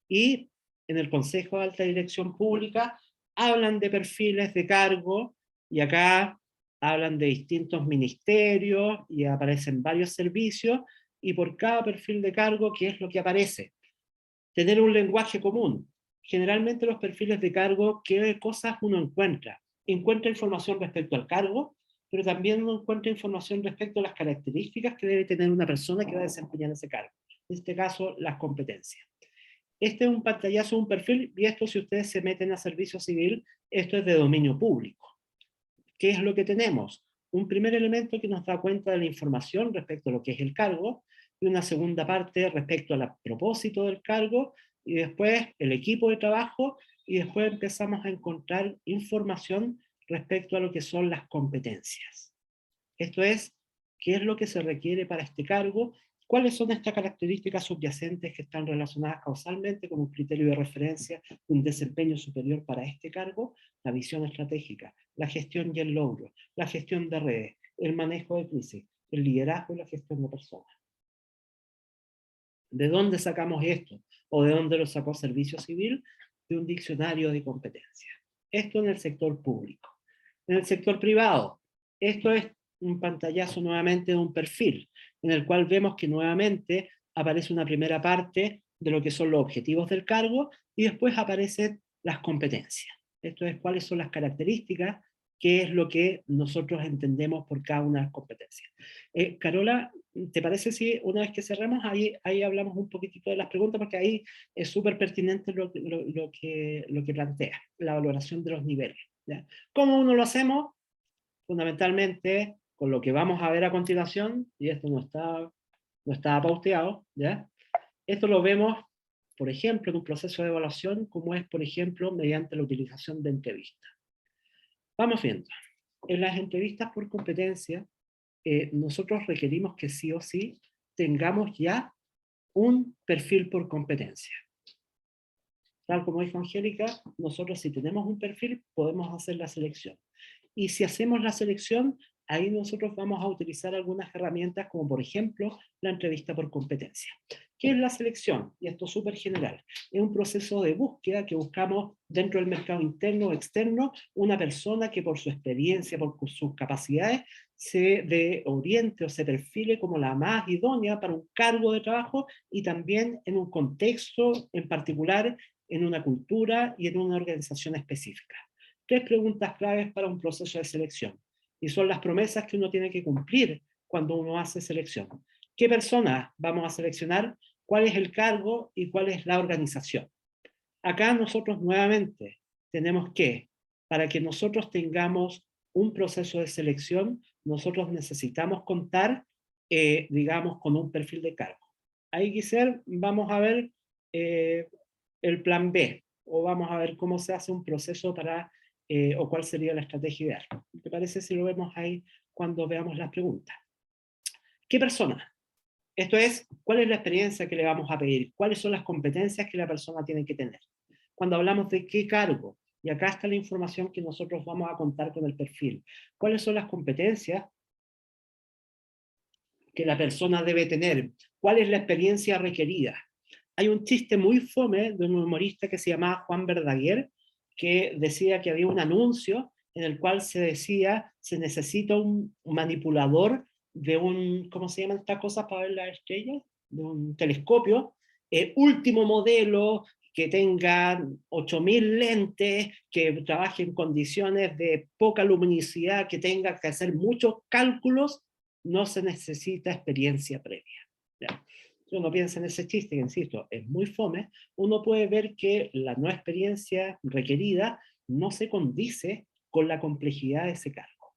y en el Consejo de Alta Dirección Pública hablan de perfiles de cargo y acá hablan de distintos ministerios y aparecen varios servicios y por cada perfil de cargo, ¿qué es lo que aparece? Tener un lenguaje común. Generalmente los perfiles de cargo, ¿qué cosas uno encuentra? Encuentra información respecto al cargo, pero también uno encuentra información respecto a las características que debe tener una persona que va a desempeñar ese cargo. En este caso, las competencias. Este es un pantallazo, un perfil, y esto si ustedes se meten a servicio civil, esto es de dominio público. ¿Qué es lo que tenemos? Un primer elemento que nos da cuenta de la información respecto a lo que es el cargo, y una segunda parte respecto al propósito del cargo, y después el equipo de trabajo, y después empezamos a encontrar información respecto a lo que son las competencias. Esto es, qué es lo que se requiere para este cargo, cuáles son estas características subyacentes que están relacionadas causalmente con un criterio de referencia, un desempeño superior para este cargo, la visión estratégica, la gestión y el logro, la gestión de redes, el manejo de crisis, el liderazgo y la gestión de personas. ¿De dónde sacamos esto? ¿O de dónde lo sacó Servicio Civil? De un diccionario de competencias. Esto en el sector público. En el sector privado, esto es un pantallazo nuevamente de un perfil, en el cual vemos que nuevamente aparece una primera parte de lo que son los objetivos del cargo, y después aparecen las competencias. Esto es cuáles son las características, qué es lo que nosotros entendemos por cada una de las competencias. Carola, ¿te parece si una vez que cerramos, ahí hablamos un poquitito de las preguntas, porque ahí es súper pertinente lo que plantea, la valoración de los niveles, ¿ya? ¿Cómo uno lo hacemos? Fundamentalmente, con lo que vamos a ver a continuación, y esto no está pauteado, ¿ya? Esto lo vemos, por ejemplo, en un proceso de evaluación, como es, por ejemplo, mediante la utilización de entrevistas. Vamos viendo. En las entrevistas por competencia, nosotros requerimos que sí o sí tengamos ya un perfil por competencia. Tal como dijo Angélica, nosotros si tenemos un perfil podemos hacer la selección. Y si hacemos la selección, ahí nosotros vamos a utilizar algunas herramientas como por ejemplo la entrevista por competencia. ¿Qué es la selección? Y esto es súper general. Es un proceso de búsqueda que buscamos dentro del mercado interno o externo una persona que por su experiencia, por sus capacidades, se oriente o se perfile como la más idónea para un cargo de trabajo y también en un contexto en particular, en una cultura y en una organización específica. 3 preguntas claves para un proceso de selección. Y son las promesas que uno tiene que cumplir cuando uno hace selección. ¿Qué personas vamos a seleccionar? ¿Cuál es el cargo y cuál es la organización? Acá nosotros nuevamente tenemos que, para que nosotros tengamos un proceso de selección, nosotros necesitamos contar, digamos, con un perfil de cargo. Ahí quizás vamos a ver el plan B, o vamos a ver cómo se hace un proceso para, o cuál sería la estrategia ideal. ¿Te parece si lo vemos ahí cuando veamos las preguntas? ¿Qué persona? Esto es, ¿cuál es la experiencia que le vamos a pedir? ¿Cuáles son las competencias que la persona tiene que tener? Cuando hablamos de qué cargo, y acá está la información que nosotros vamos a contar con el perfil. ¿Cuáles son las competencias que la persona debe tener? ¿Cuál es la experiencia requerida? Hay un chiste muy fome de un humorista que se llamaba Juan Verdaguer, que decía que había un anuncio en el cual se decía, se necesita un manipulador de un, ¿cómo se llaman estas cosas para ver las estrellas? De un telescopio, último modelo, que tenga 8000 lentes, que trabaje en condiciones de poca luminosidad, que tenga que hacer muchos cálculos, no se necesita experiencia previa. ¿Ya? Si uno piensa en ese chiste, que insisto, es muy fome, uno puede ver que la no experiencia requerida no se condice con la complejidad de ese cargo.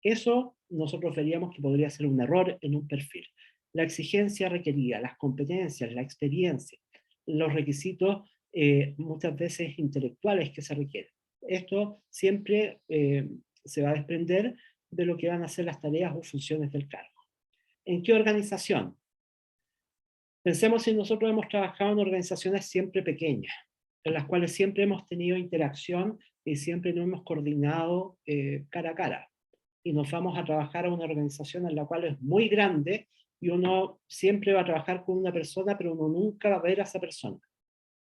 Eso nosotros veríamos que podría ser un error en un perfil. La exigencia requerida, las competencias, la experiencia, los requisitos muchas veces intelectuales que se requieren. Esto siempre se va a desprender de lo que van a ser las tareas o funciones del cargo. ¿En qué organización? Pensemos si nosotros hemos trabajado en organizaciones siempre pequeñas, en las cuales siempre hemos tenido interacción y siempre nos hemos coordinado cara a cara. Y nos vamos a trabajar a una organización en la cual es muy grande y uno siempre va a trabajar con una persona, pero uno nunca va a ver a esa persona.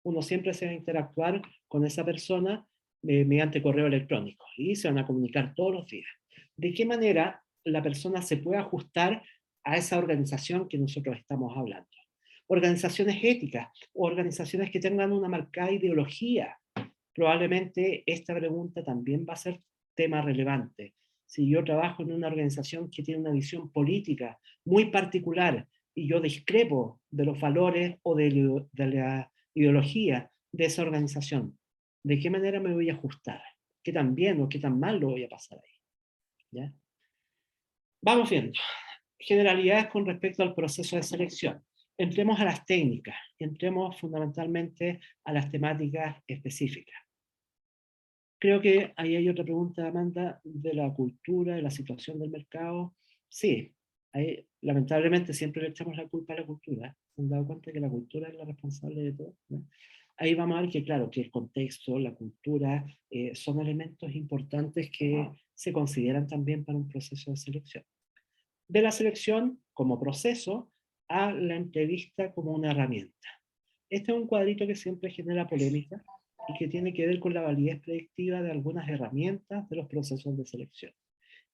Uno siempre se va a interactuar con esa persona mediante correo electrónico y se van a comunicar todos los días. ¿De qué manera la persona se puede ajustar a esa organización que nosotros estamos hablando? Organizaciones éticas, organizaciones que tengan una marcada ideología. Probablemente esta pregunta también va a ser tema relevante. Si yo trabajo en una organización que tiene una visión política muy particular y yo discrepo de los valores o de la ideología de esa organización, ¿de qué manera me voy a ajustar? ¿Qué tan bien o qué tan mal lo voy a pasar ahí? ¿Ya? Vamos viendo. Generalidades con respecto al proceso de selección. Entremos a las técnicas, entremos fundamentalmente a las temáticas específicas. Creo que ahí hay otra pregunta, Amanda, de la cultura, de la situación del mercado. Sí, ahí, lamentablemente siempre le echamos la culpa a la cultura. ¿Se han dado cuenta que la cultura es la responsable de todo? ¿No? Ahí vamos a ver que, claro, que el contexto, la cultura, son elementos importantes que se consideran también para un proceso de selección. De la selección como proceso a la entrevista como una herramienta. Este es un cuadrito que siempre genera polémica y que tiene que ver con la validez predictiva de algunas herramientas de los procesos de selección.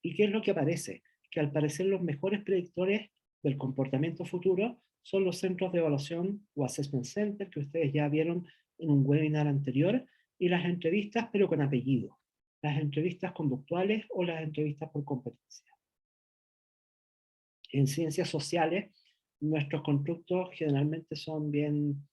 ¿Y qué es lo que aparece? Que al parecer los mejores predictores del comportamiento futuro son los centros de evaluación o assessment center que ustedes ya vieron en un webinar anterior, y las entrevistas pero con apellido, las entrevistas conductuales o las entrevistas por competencia. En ciencias sociales, nuestros constructos generalmente son bien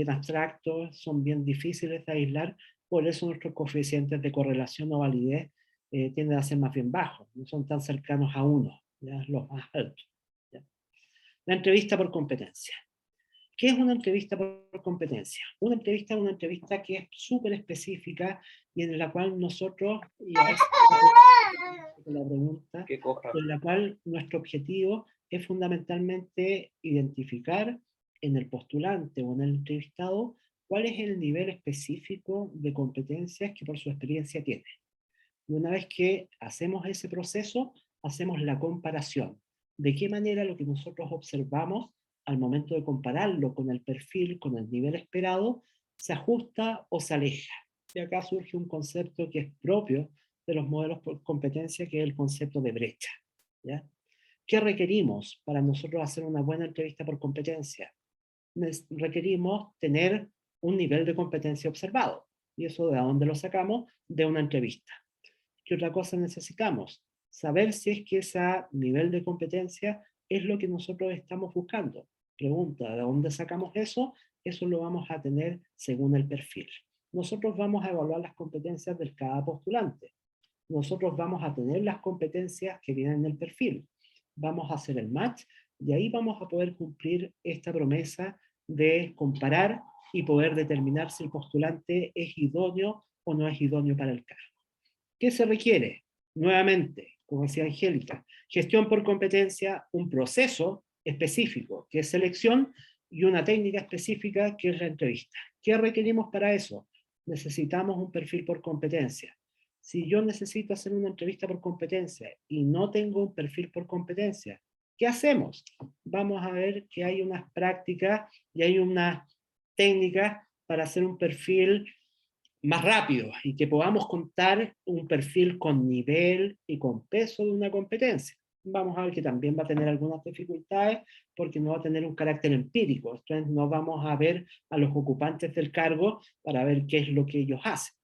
abstractos, son bien difíciles de aislar, por eso nuestros coeficientes de correlación o validez tienden a ser más bien bajos, no son tan cercanos a 1, ¿ya? Los más altos. ¿Ya? La entrevista por competencia. ¿Qué es una entrevista por competencia? Una entrevista es una entrevista que es súper específica y en la cual nosotros, y a la pregunta, en la cual nuestro objetivo es fundamentalmente identificar en el postulante o en el entrevistado cuál es el nivel específico de competencias que por su experiencia tiene. Y una vez que hacemos ese proceso, hacemos la comparación. De qué manera lo que nosotros observamos al momento de compararlo con el perfil, con el nivel esperado, se ajusta o se aleja. Y acá surge un concepto que es propio de los modelos por competencia, que es el concepto de brecha. ¿Ya? ¿Qué requerimos para nosotros hacer una buena entrevista por competencia? Requerimos tener un nivel de competencia observado. ¿Y eso de dónde lo sacamos? De una entrevista. ¿Qué otra cosa necesitamos? Saber si es que ese nivel de competencia es lo que nosotros estamos buscando. Pregunta, ¿de dónde sacamos eso? Eso lo vamos a tener según el perfil. Nosotros vamos a evaluar las competencias de cada postulante. Nosotros vamos a tener las competencias que vienen en el perfil. Vamos a hacer el match y ahí vamos a poder cumplir esta promesa de comparar y poder determinar si el postulante es idóneo o no es idóneo para el cargo. ¿Qué se requiere? Nuevamente, como decía Angélica, gestión por competencia, un proceso específico, que es selección, y una técnica específica, que es la entrevista. ¿Qué requerimos para eso? Necesitamos un perfil por competencia. Si yo necesito hacer una entrevista por competencia y no tengo un perfil por competencia, ¿qué hacemos? Vamos a ver que hay unas prácticas y hay unas técnicas para hacer un perfil más rápido y que podamos contar un perfil con nivel y con peso de una competencia. vamos a ver que también va a tener algunas dificultades porque no va a tener un carácter empírico. Entonces no vamos a ver a los ocupantes del cargo para ver qué es lo que ellos hacen.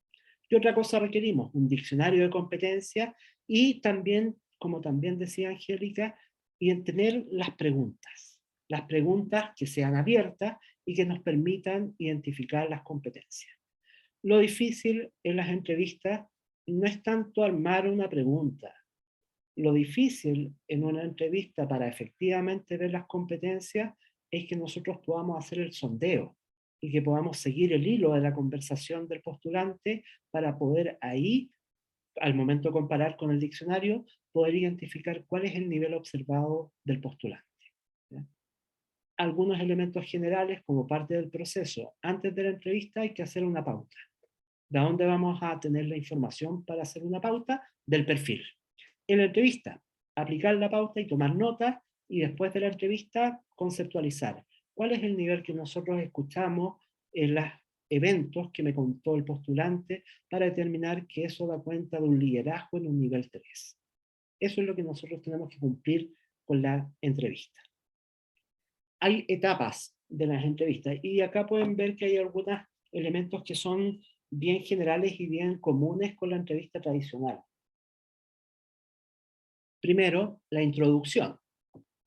¿Qué otra cosa requerimos? Un diccionario de competencias y también, como también decía Angélica, y tener las preguntas que sean abiertas y que nos permitan identificar las competencias. Lo difícil en las entrevistas no es tanto armar una pregunta. Lo difícil en una entrevista para efectivamente ver las competencias es que nosotros podamos hacer el sondeo y que podamos seguir el hilo de la conversación del postulante para poder ahí, al momento de comparar con el diccionario, poder identificar cuál es el nivel observado del postulante. ¿Ya? Algunos elementos generales como parte del proceso. Antes de la entrevista hay que hacer una pauta. ¿De dónde vamos a tener la información para hacer una pauta? Del perfil. En la entrevista, aplicar la pauta y tomar notas, y después de la entrevista, conceptualizar. ¿Cuál es el nivel que nosotros escuchamos en los eventos que me contó el postulante para determinar que eso da cuenta de un liderazgo en un nivel 3? Eso es lo que nosotros tenemos que cumplir con la entrevista. Hay etapas de las entrevistas, y acá pueden ver que hay algunos elementos que son bien generales y bien comunes con la entrevista tradicional. Primero, la introducción.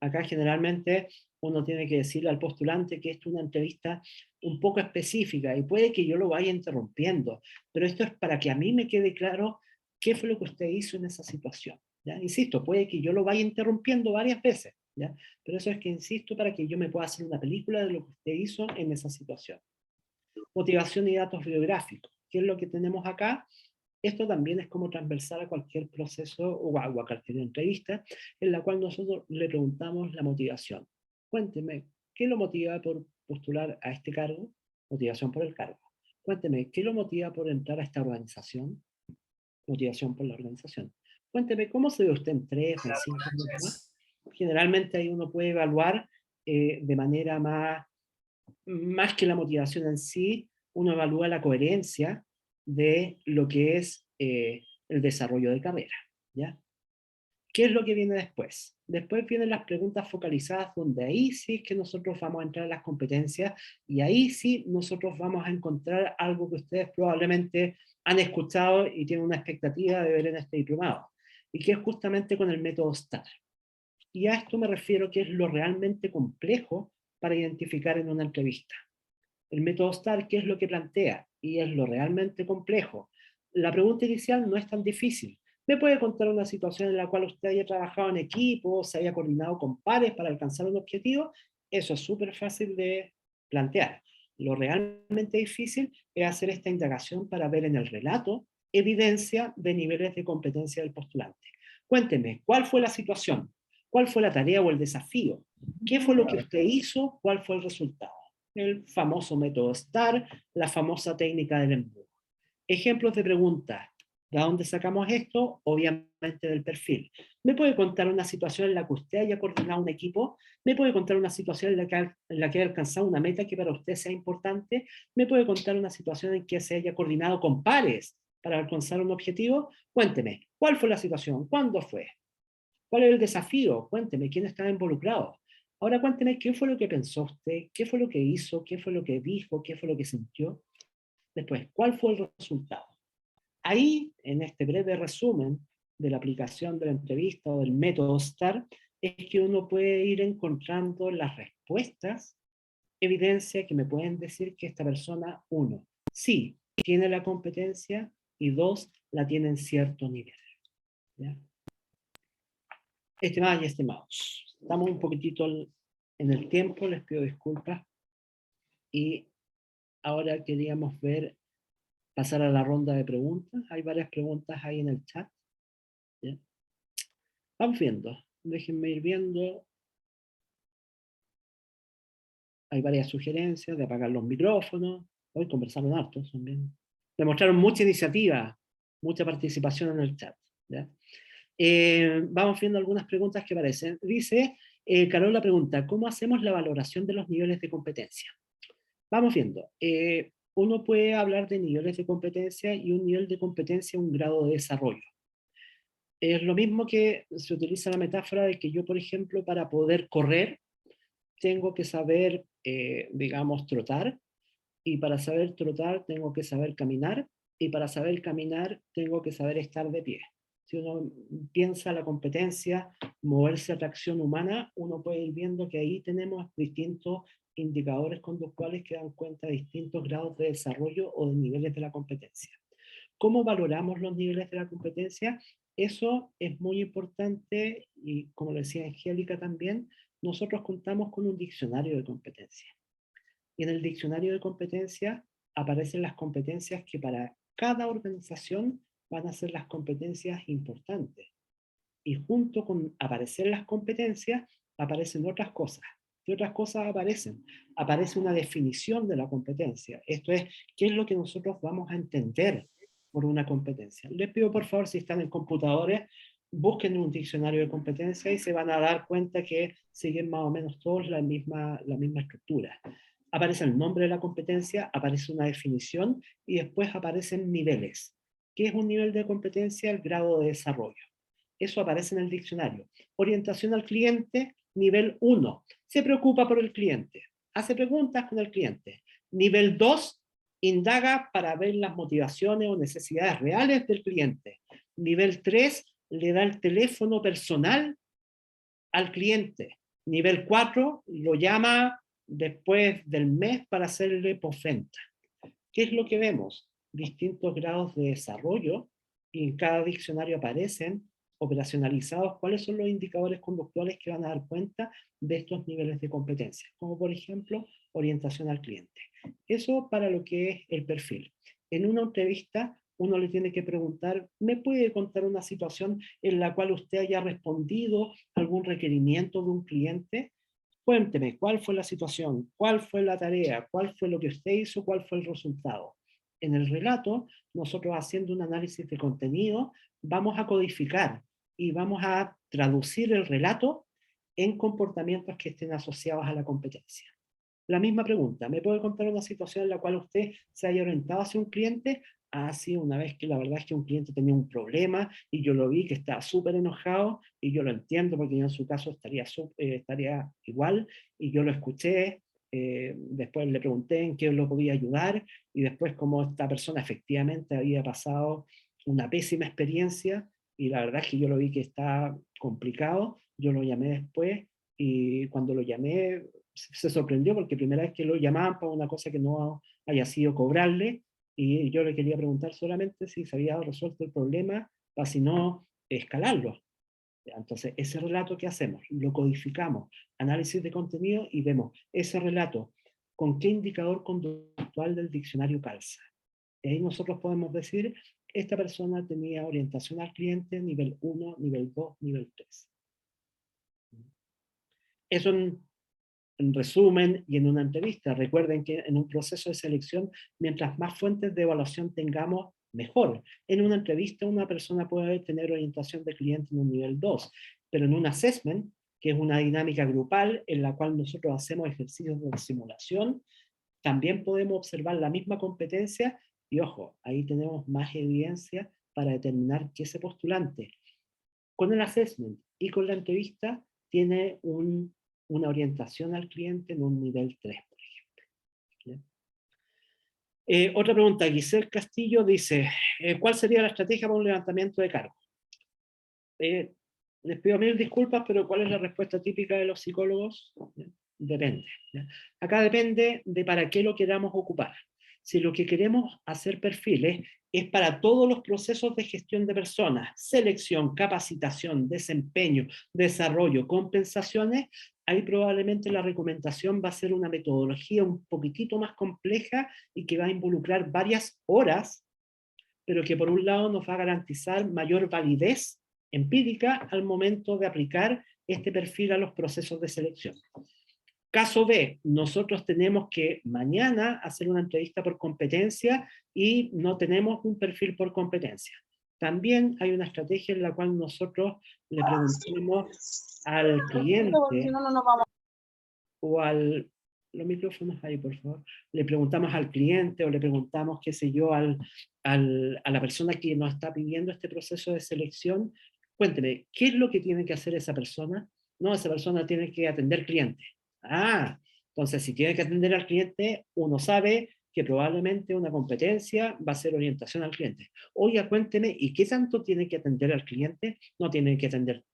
Acá generalmente uno tiene que decirle al postulante que esto es una entrevista un poco específica y puede que yo lo vaya interrumpiendo, pero esto es para que a mí me quede claro qué fue lo que usted hizo en esa situación. ¿Ya? Insisto, puede que yo lo vaya interrumpiendo varias veces, ¿ya? Pero eso es que insisto para que yo me pueda hacer una película de lo que usted hizo en esa situación. Motivación y datos biográficos. ¿Qué es lo que tenemos acá? Esto también es como transversal a cualquier proceso o a cualquier entrevista en la cual nosotros le preguntamos la motivación. Cuénteme, ¿qué lo motiva por postular a este cargo? Motivación por el cargo. Cuénteme, ¿qué lo motiva por entrar a esta organización? Motivación por la organización. Cuénteme, ¿cómo se ve usted en 3 o en 5 años más? Generalmente ahí uno puede evaluar de manera más que la motivación en sí, uno evalúa la coherencia de lo que es el desarrollo de carrera, ¿ya? ¿Qué es lo que viene después? Después vienen las preguntas focalizadas, donde ahí sí es que nosotros vamos a entrar a las competencias y ahí sí nosotros vamos a encontrar algo que ustedes probablemente han escuchado y tienen una expectativa de ver en este diplomado, y que es justamente con el método STAR. Y a esto me refiero que es lo realmente complejo para identificar en una entrevista. El método STAR, ¿qué es lo que plantea? Y es lo realmente complejo. La pregunta inicial no es tan difícil. ¿Me puede contar una situación en la cual usted haya trabajado en equipo, se haya coordinado con pares para alcanzar un objetivo? Eso es súper fácil de plantear. Lo realmente difícil es hacer esta indagación para ver en el relato evidencia de niveles de competencia del postulante. Cuénteme, ¿cuál fue la situación? ¿Cuál fue la tarea o el desafío? ¿Qué fue lo que usted hizo? ¿Cuál fue el resultado? El famoso método STAR, la famosa técnica del embudo. Ejemplos de preguntas. ¿De dónde sacamos esto? Obviamente del perfil. ¿Me puede contar una situación en la que usted haya coordinado un equipo? ¿Me puede contar una situación en la que haya alcanzado una meta que para usted sea importante? ¿Me puede contar una situación en que se haya coordinado con pares para alcanzar un objetivo? Cuénteme, ¿cuál fue la situación? ¿Cuándo fue? ¿Cuál es el desafío? Cuénteme, ¿quién estaba involucrado? Ahora cuénteme qué fue lo que pensó usted, qué fue lo que hizo, qué fue lo que dijo, qué fue lo que sintió. Después, ¿cuál fue el resultado? Ahí, en este breve resumen de la aplicación de la entrevista o del método STAR, es que uno puede ir encontrando las respuestas, evidencia que me pueden decir que esta persona, 1, sí, tiene la competencia, y 2, la tiene en cierto nivel. ¿Ya? Estimadas y estimados, estamos un poquitito en el tiempo, les pido disculpas, y ahora queríamos pasar a la ronda de preguntas. Hay varias preguntas ahí en el chat. ¿Ya? Vamos viendo, déjenme ir viendo. Hay varias sugerencias de apagar los micrófonos. Hoy conversaron harto también. Demostraron mucha iniciativa, mucha participación en el chat. ¿Ya? Vamos viendo algunas preguntas que aparecen. Dice, Carola pregunta, ¿cómo hacemos la valoración de los niveles de competencia? Vamos viendo. Uno puede hablar de niveles de competencia y un nivel de competencia, un grado de desarrollo. Es lo mismo que se utiliza la metáfora de que yo, por ejemplo, para poder correr, tengo que saber, digamos, trotar, y para saber trotar tengo que saber caminar, y para saber caminar tengo que saber estar de pie. Si uno piensa la competencia, moverse a tracción humana, uno puede ir viendo que ahí tenemos distintos indicadores conductuales que dan cuenta de distintos grados de desarrollo o de niveles de la competencia. ¿Cómo valoramos los niveles de la competencia? Eso es muy importante y, como lo decía Angélica también, nosotros contamos con un diccionario de competencia. Y en el diccionario de competencia aparecen las competencias que para cada organización van a ser las competencias importantes. Y junto con aparecer las competencias, aparecen otras cosas. ¿Qué otras cosas aparecen? Aparece una definición de la competencia. Esto es, ¿qué es lo que nosotros vamos a entender por una competencia? Les pido por favor, si están en computadores, busquen un diccionario de competencia y se van a dar cuenta que siguen más o menos todos la misma estructura. Aparece el nombre de la competencia, aparece una definición y después aparecen niveles. ¿Qué es un nivel de competencia? El grado de desarrollo. Eso aparece en el diccionario. Orientación al cliente, nivel 1. Se preocupa por el cliente. Hace preguntas con el cliente. Nivel 2, indaga para ver las motivaciones o necesidades reales del cliente. Nivel 3, le da el teléfono personal al cliente. Nivel 4, lo llama después del mes para hacerle postventa. ¿Qué es lo que vemos? Distintos grados de desarrollo, y en cada diccionario aparecen operacionalizados cuáles son los indicadores conductuales que van a dar cuenta de estos niveles de competencia, como por ejemplo orientación al cliente. Eso para lo que es el perfil. En una entrevista uno le tiene que preguntar, ¿me puede contar una situación en la cual usted haya respondido a algún requerimiento de un cliente? Cuénteme, ¿cuál fue la situación? ¿Cuál fue la tarea? ¿Cuál fue lo que usted hizo? ¿Cuál fue el resultado? En el relato, nosotros haciendo un análisis de contenido, vamos a codificar y vamos a traducir el relato en comportamientos que estén asociados a la competencia. La misma pregunta, ¿me puede contar una situación en la cual usted se haya orientado hacia un cliente? Ah, sí, una vez que la verdad es que un cliente tenía un problema y yo lo vi que estaba súper enojado y yo lo entiendo porque yo en su caso estaría igual y yo lo escuché, después le pregunté en qué lo podía ayudar y después como esta persona efectivamente había pasado una pésima experiencia y la verdad es que yo lo vi que estaba complicado, yo lo llamé después y cuando lo llamé se sorprendió porque primera vez que lo llamaban para una cosa que no haya sido cobrarle, y yo le quería preguntar solamente si se había resuelto el problema para si no escalarlo. Entonces, ese relato que hacemos, lo codificamos, análisis de contenido y vemos ese relato con qué indicador conductual del diccionario calza. Y ahí nosotros podemos decir, esta persona tenía orientación al cliente nivel 1, nivel 2, nivel 3. Eso en resumen y en una entrevista. Recuerden que en un proceso de selección, mientras más fuentes de evaluación tengamos, mejor. En una entrevista una persona puede tener orientación de cliente en un nivel 2, pero en un assessment, que es una dinámica grupal en la cual nosotros hacemos ejercicios de simulación, también podemos observar la misma competencia y ojo, ahí tenemos más evidencia para determinar que ese postulante con el assessment y con la entrevista tiene una orientación al cliente en un nivel 3, por ejemplo. Otra pregunta, Giselle Castillo dice, ¿cuál sería la estrategia para un levantamiento de cargo? Les pido 1000 disculpas, pero ¿cuál es la respuesta típica de los psicólogos? Depende. Acá depende de para qué lo queramos ocupar. Si lo que queremos hacer perfiles es para todos los procesos de gestión de personas, selección, capacitación, desempeño, desarrollo, compensaciones, ahí probablemente la recomendación va a ser una metodología un poquitito más compleja y que va a involucrar varias horas, pero que por un lado nos va a garantizar mayor validez empírica al momento de aplicar este perfil a los procesos de selección. Caso B, nosotros tenemos que mañana hacer una entrevista por competencia y no tenemos un perfil por competencia. También hay una estrategia en la cual nosotros le preguntamos al cliente o al... Los micrófonos ahí, por favor. Le preguntamos al cliente o le preguntamos, qué sé yo, a la persona que nos está pidiendo este proceso de selección, Cuénteme, ¿qué es lo que tiene que hacer esa persona? No, esa persona tiene que atender clientes. Ah, entonces si tiene que atender al cliente, uno sabe que probablemente una competencia va a ser orientación al cliente. Oiga, cuénteme, ¿y qué tanto tiene que atender al cliente? No tiene que atender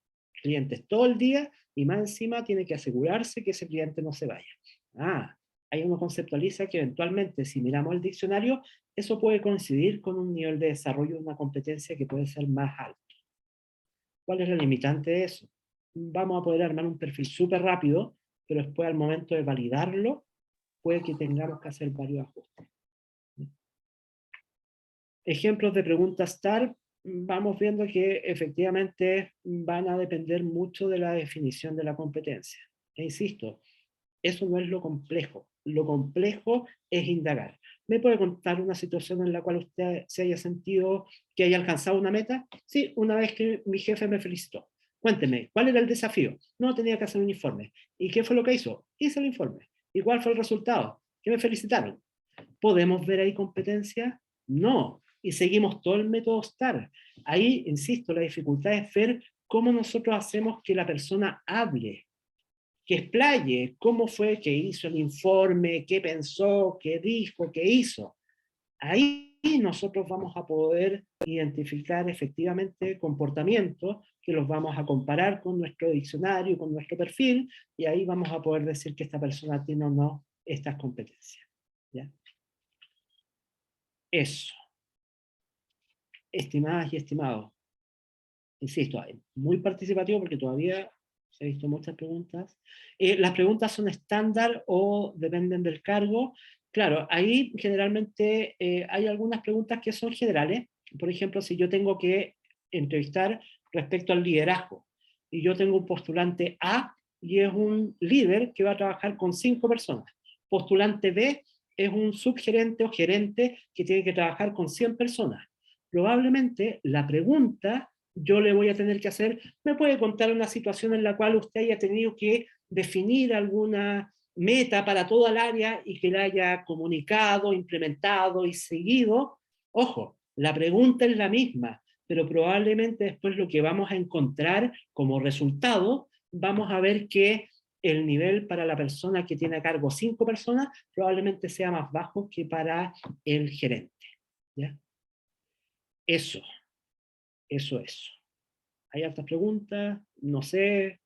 clientes todo el día y más encima tiene que asegurarse que ese cliente no se vaya. Ah, ahí uno conceptualiza que eventualmente si miramos el diccionario, eso puede coincidir con un nivel de desarrollo de una competencia que puede ser más alto. ¿Cuál es la limitante de eso? Vamos a poder armar un perfil súper rápido, pero después al momento de validarlo, puede que tengamos que hacer varios ajustes. Ejemplos de preguntas STAR, vamos viendo que efectivamente van a depender mucho de la definición de la competencia. E insisto, eso no es lo complejo. Lo complejo es indagar. ¿Me puede contar una situación en la cual usted se haya sentido que haya alcanzado una meta? Sí, una vez que mi jefe me felicitó. Cuénteme, ¿cuál era el desafío? No, tenía que hacer un informe. ¿Y qué fue lo que hizo? Hice el informe. ¿Y cuál fue el resultado? Que me felicitaron. ¿Podemos ver ahí competencia? No. Y seguimos todo el método STAR. Ahí, insisto, la dificultad es ver cómo nosotros hacemos que la persona hable, que explaye cómo fue que hizo el informe, qué pensó, qué dijo, qué hizo. Ahí nosotros vamos a poder identificar efectivamente comportamientos que los vamos a comparar con nuestro diccionario, con nuestro perfil, y ahí vamos a poder decir que esta persona tiene o no estas competencias. ¿Ya? Eso. Estimadas y estimados, insisto, muy participativo porque todavía se han visto muchas preguntas. Las preguntas son estándar o dependen del cargo. Claro, ahí generalmente hay algunas preguntas que son generales. Por ejemplo, si yo tengo que entrevistar respecto al liderazgo y yo tengo un postulante A y es un líder que va a trabajar con 5 personas. Postulante B es un subgerente o gerente que tiene que trabajar con 100 personas. Probablemente la pregunta yo le voy a tener que hacer, ¿me puede contar una situación en la cual usted haya tenido que definir alguna meta para toda el área y que la haya comunicado, implementado y seguido? Ojo, la pregunta es la misma, pero probablemente después lo que vamos a encontrar como resultado, vamos a ver que el nivel para la persona que tiene a cargo 5 personas probablemente sea más bajo que para el gerente. ¿Ya? Eso es. Hay hartas preguntas, no sé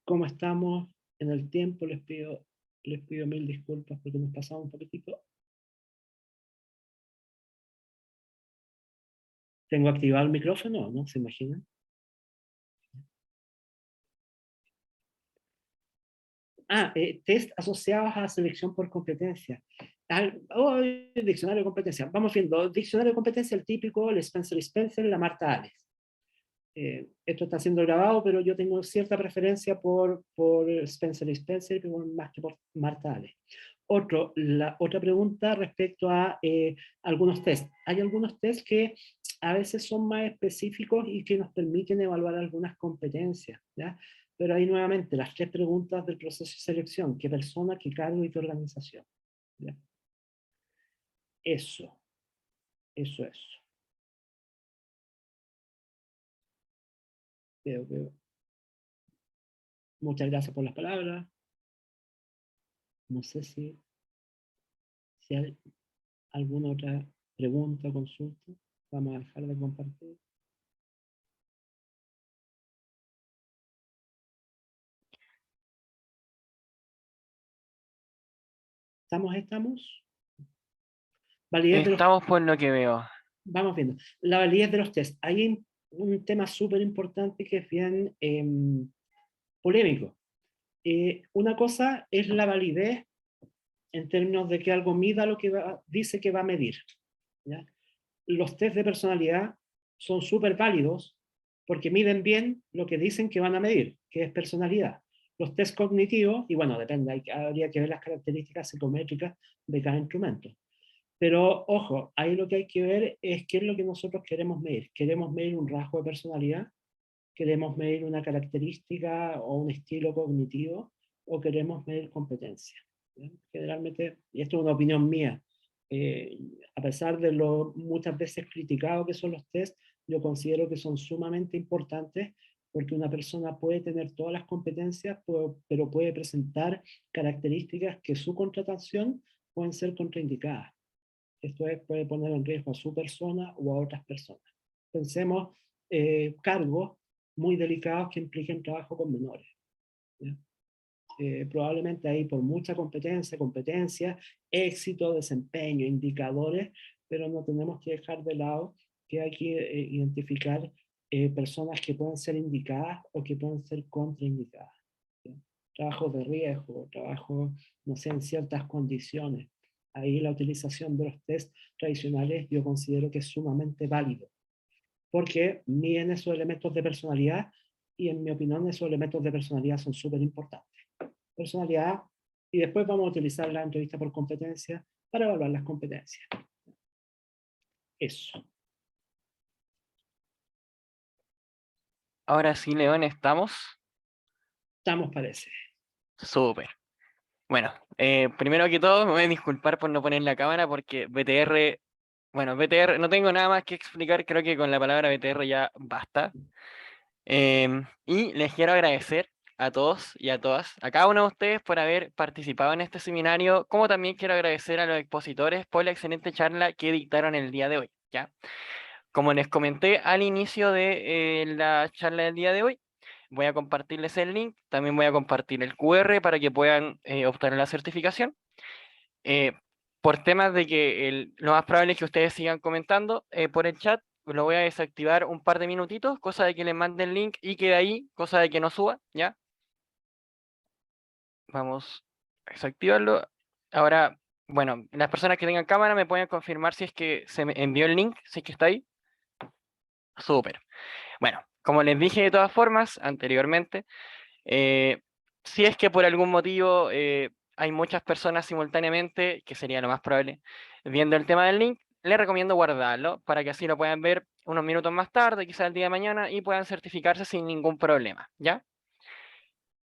cómo estamos en el tiempo, les pido 1000 disculpas porque nos pasamos un poquitito. ¿Tengo activado el micrófono? ¿No? ¿Se imaginan? Test asociados a selección por competencia. El diccionario de competencia. Vamos viendo, diccionario de competencia, el típico, el Spencer y Spencer, la Marta Ales. Esto está siendo grabado, pero yo tengo cierta preferencia por Spencer y Spencer, más que por Marta Ales. Otra pregunta respecto a algunos tests. Hay algunos tests que a veces son más específicos y que nos permiten evaluar algunas competencias, ¿ya? Pero ahí nuevamente las 3 preguntas del proceso de selección: ¿qué persona, qué cargo y qué organización? ¿Ya? Eso es. Veo. Muchas gracias por las palabras. No sé si hay alguna otra pregunta o consulta. Vamos a dejar de compartir. ¿Estamos? Estamos por lo que veo. Vamos viendo. La validez de los test. Hay un tema súper importante que es bien polémico. Una cosa es la validez en términos de que algo mida lo que dice que va a medir. ¿Ya? Los test de personalidad son súper válidos porque miden bien lo que dicen que van a medir, que es personalidad. Los test cognitivos, y bueno, depende, habría que ver las características psicométricas de cada instrumento. Pero ojo, ahí lo que hay que ver es qué es lo que nosotros queremos medir. ¿Queremos medir un rasgo de personalidad? ¿Queremos medir una característica o un estilo cognitivo? ¿O queremos medir competencia? ¿Ya? Generalmente, y esto es una opinión mía, a pesar de lo muchas veces criticado que son los test, yo considero que son sumamente importantes porque una persona puede tener todas las competencias, pero puede presentar características que su contratación pueden ser contraindicadas. Esto es, puede poner en riesgo a su persona o a otras personas. Pensemos cargos muy delicados que impliquen trabajo con menores. Probablemente ahí por mucha competencia, éxito, desempeño, indicadores, pero no tenemos que dejar de lado que hay que identificar personas que pueden ser indicadas o que pueden ser contraindicadas. Trabajos de riesgo, trabajo, no sé, en ciertas condiciones. Ahí la utilización de los test tradicionales yo considero que es sumamente válido, porque miden esos elementos de personalidad y en mi opinión esos elementos de personalidad son súper importantes. Personalidad, y después vamos a utilizar la entrevista por competencia para evaluar las competencias. Eso. Ahora sí, León, ¿estamos? Estamos, parece. Súper. Bueno, primero que todo me voy a disculpar por no poner la cámara porque BTR, bueno, BTR, no tengo nada más que explicar, creo que con la palabra BTR ya basta. Y les quiero agradecer a todos y a todas, a cada uno de ustedes por haber participado en este seminario, como también quiero agradecer a los expositores por la excelente charla que dictaron el día de hoy, ¿ya? Como les comenté al inicio de la charla del día de hoy, voy a compartirles el link, también voy a compartir el QR para que puedan optar a la certificación. Por temas de que lo más probable es que ustedes sigan comentando por el chat, lo voy a desactivar un par de minutitos, cosa de que les mande el link y quede ahí, cosa de que no suba, ¿ya? Vamos a desactivarlo. Ahora, bueno, las personas que tengan cámara me pueden confirmar si es que se me envió el link, si es que está ahí. Súper. Bueno, como les dije de todas formas anteriormente, si es que por algún motivo hay muchas personas simultáneamente, que sería lo más probable, viendo el tema del link, les recomiendo guardarlo para que así lo puedan ver unos minutos más tarde, quizás el día de mañana, y puedan certificarse sin ningún problema, ¿ya?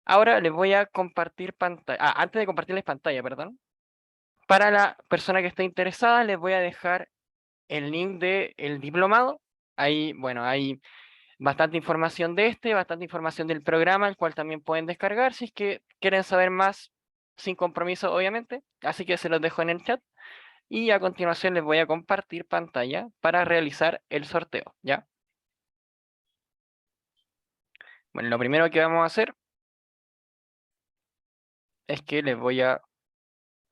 Ahora les voy a compartir pantalla, antes de compartirles pantalla, perdón, para la persona que esté interesada les voy a dejar el link del diplomado. Ahí, bueno, hay bastante información de bastante información del programa, el cual también pueden descargar si es que quieren saber más, sin compromiso, obviamente. Así que se los dejo en el chat. Y a continuación les voy a compartir pantalla para realizar el sorteo, ¿ya? Bueno, lo primero que vamos a hacer es que les voy a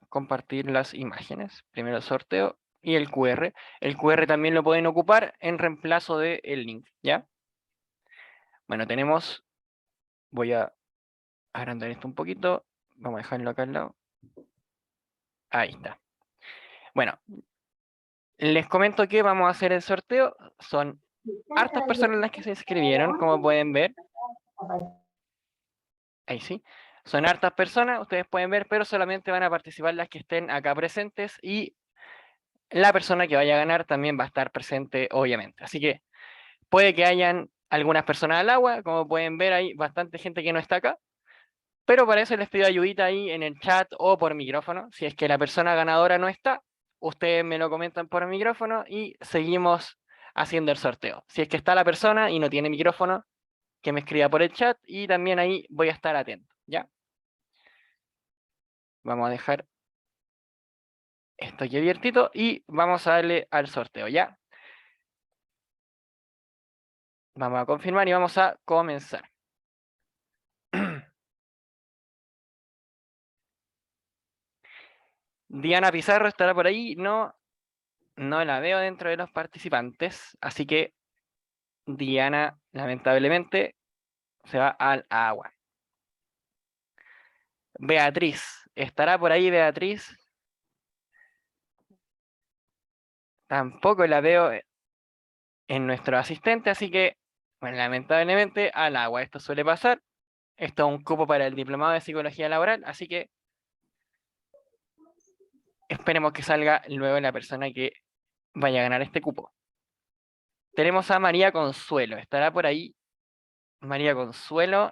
compartir las imágenes. Primero el sorteo y el QR. El QR también lo pueden ocupar en reemplazo del link, ¿ya? Bueno, tenemos... Voy a agrandar esto un poquito. Vamos a dejarlo acá al lado. Ahí está. Bueno, les comento que vamos a hacer el sorteo. Son hartas personas las que se inscribieron, como pueden ver. Ahí sí. Son hartas personas, ustedes pueden ver, pero solamente van a participar las que estén acá presentes y la persona que vaya a ganar también va a estar presente, obviamente. Así que puede que hayan algunas personas al agua, como pueden ver hay bastante gente que no está acá, pero para eso les pido ayudita ahí en el chat o por micrófono. Si es que la persona ganadora no está, ustedes me lo comentan por micrófono y seguimos haciendo el sorteo. Si es que está la persona y no tiene micrófono, que me escriba por el chat y también ahí voy a estar atento, ¿ya? Vamos a dejar esto aquí abiertito y vamos a darle al sorteo, ¿ya? Vamos a confirmar y vamos a comenzar. Diana Pizarro estará por ahí, no la veo dentro de los participantes, así que Diana lamentablemente se va al agua. Beatriz, ¿estará por ahí Beatriz? Tampoco la veo en nuestro asistente, así que, bueno, lamentablemente al agua. Esto suele pasar. Esto es un cupo para el diplomado de psicología laboral, así que esperemos que salga luego la persona que vaya a ganar este cupo. Tenemos a María Consuelo, ¿estará por ahí María Consuelo?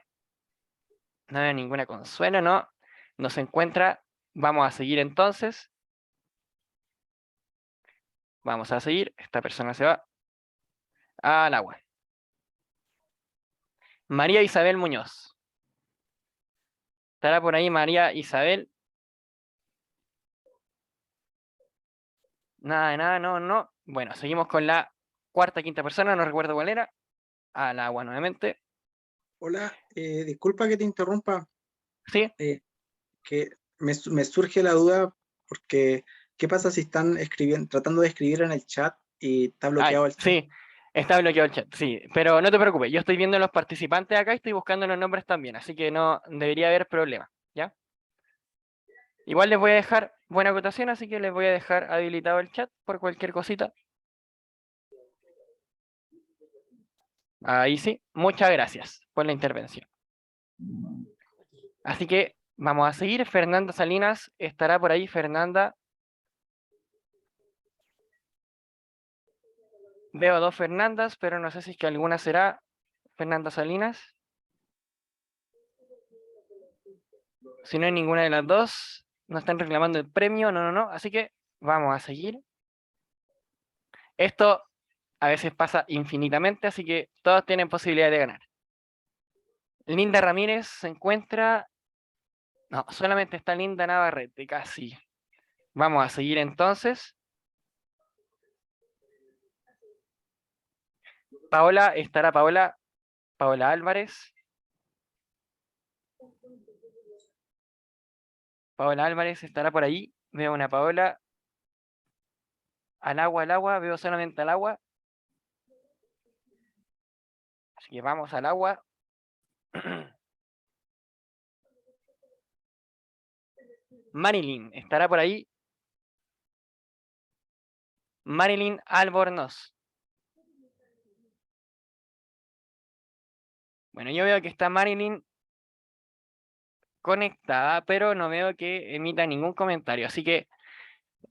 No veo ninguna Consuelo, no se encuentra. Vamos a seguir entonces. Vamos a seguir, esta persona se va Al agua. María Isabel Muñoz. ¿Estará por ahí María Isabel? Nada de nada, no. Bueno, seguimos con la cuarta, quinta persona, no recuerdo cuál era. Al agua nuevamente. Hola, disculpa que te interrumpa. Sí. Que me surge la duda porque ¿qué pasa si están tratando de escribir en el chat y está bloqueado el chat? Sí, está bloqueado el chat, sí. Pero no te preocupes, yo estoy viendo los participantes acá y estoy buscando los nombres también, así que no debería haber problema, ¿ya? Igual les voy a dejar buena votación, así que les voy a dejar habilitado el chat por cualquier cosita. Ahí sí, muchas gracias por la intervención. Así que vamos a seguir. Fernanda Salinas estará por ahí. Fernanda. Veo dos Fernandas, pero no sé si es que alguna será Fernanda Salinas. Si no hay ninguna de las dos, no están reclamando el premio, no. Así que vamos a seguir. Esto a veces pasa infinitamente, así que todos tienen posibilidad de ganar. Linda Ramírez se encuentra... No, solamente está Linda Navarrete, casi. Vamos a seguir entonces. Paola, estará Paola Álvarez. Paola Álvarez estará por ahí. Veo una Paola. Al agua, veo solamente al agua. Así que vamos al agua. Marilyn, ¿estará por ahí? Marilyn Albornoz. Bueno, yo veo que está Marilyn conectada, pero no veo que emita ningún comentario. Así que,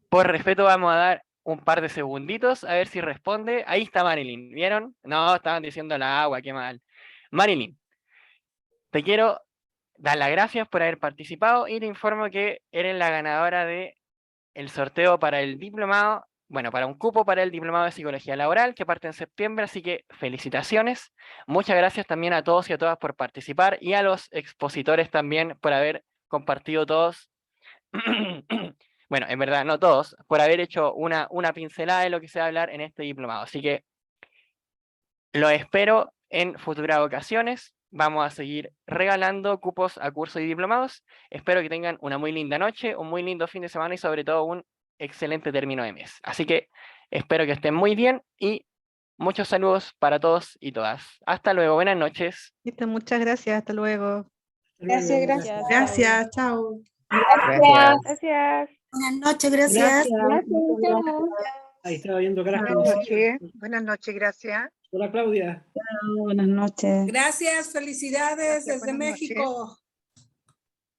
por respeto, vamos a dar un par de segunditos a ver si responde. Ahí está Marilyn, ¿vieron? No, estaban diciendo el agua, qué mal. Marilyn, te quiero dar las gracias por haber participado y te informo que eres la ganadora de el sorteo para el diplomado, bueno, para un cupo para el diplomado de psicología laboral que parte en septiembre, así que felicitaciones. Muchas gracias también a todos y a todas por participar y a los expositores también por haber compartido todos. Bueno, en verdad no todos, por haber hecho una pincelada de lo que se va a hablar en este diplomado. Así que lo espero en futuras ocasiones. Vamos a seguir regalando cupos a cursos y diplomados. Espero que tengan una muy linda noche, un muy lindo fin de semana y sobre todo un excelente término de mes. Así que espero que estén muy bien y muchos saludos para todos y todas. Hasta luego, buenas noches. Listo, muchas gracias, hasta luego. Gracias. Gracias, chao. Gracias. Buenas noches, gracias. Ahí estaba viendo caras Buenas conocidas. noches. Buenas noches, gracias. Hola, Claudia. Buenas noches. Gracias, felicidades Gracias, desde buenas noches. México.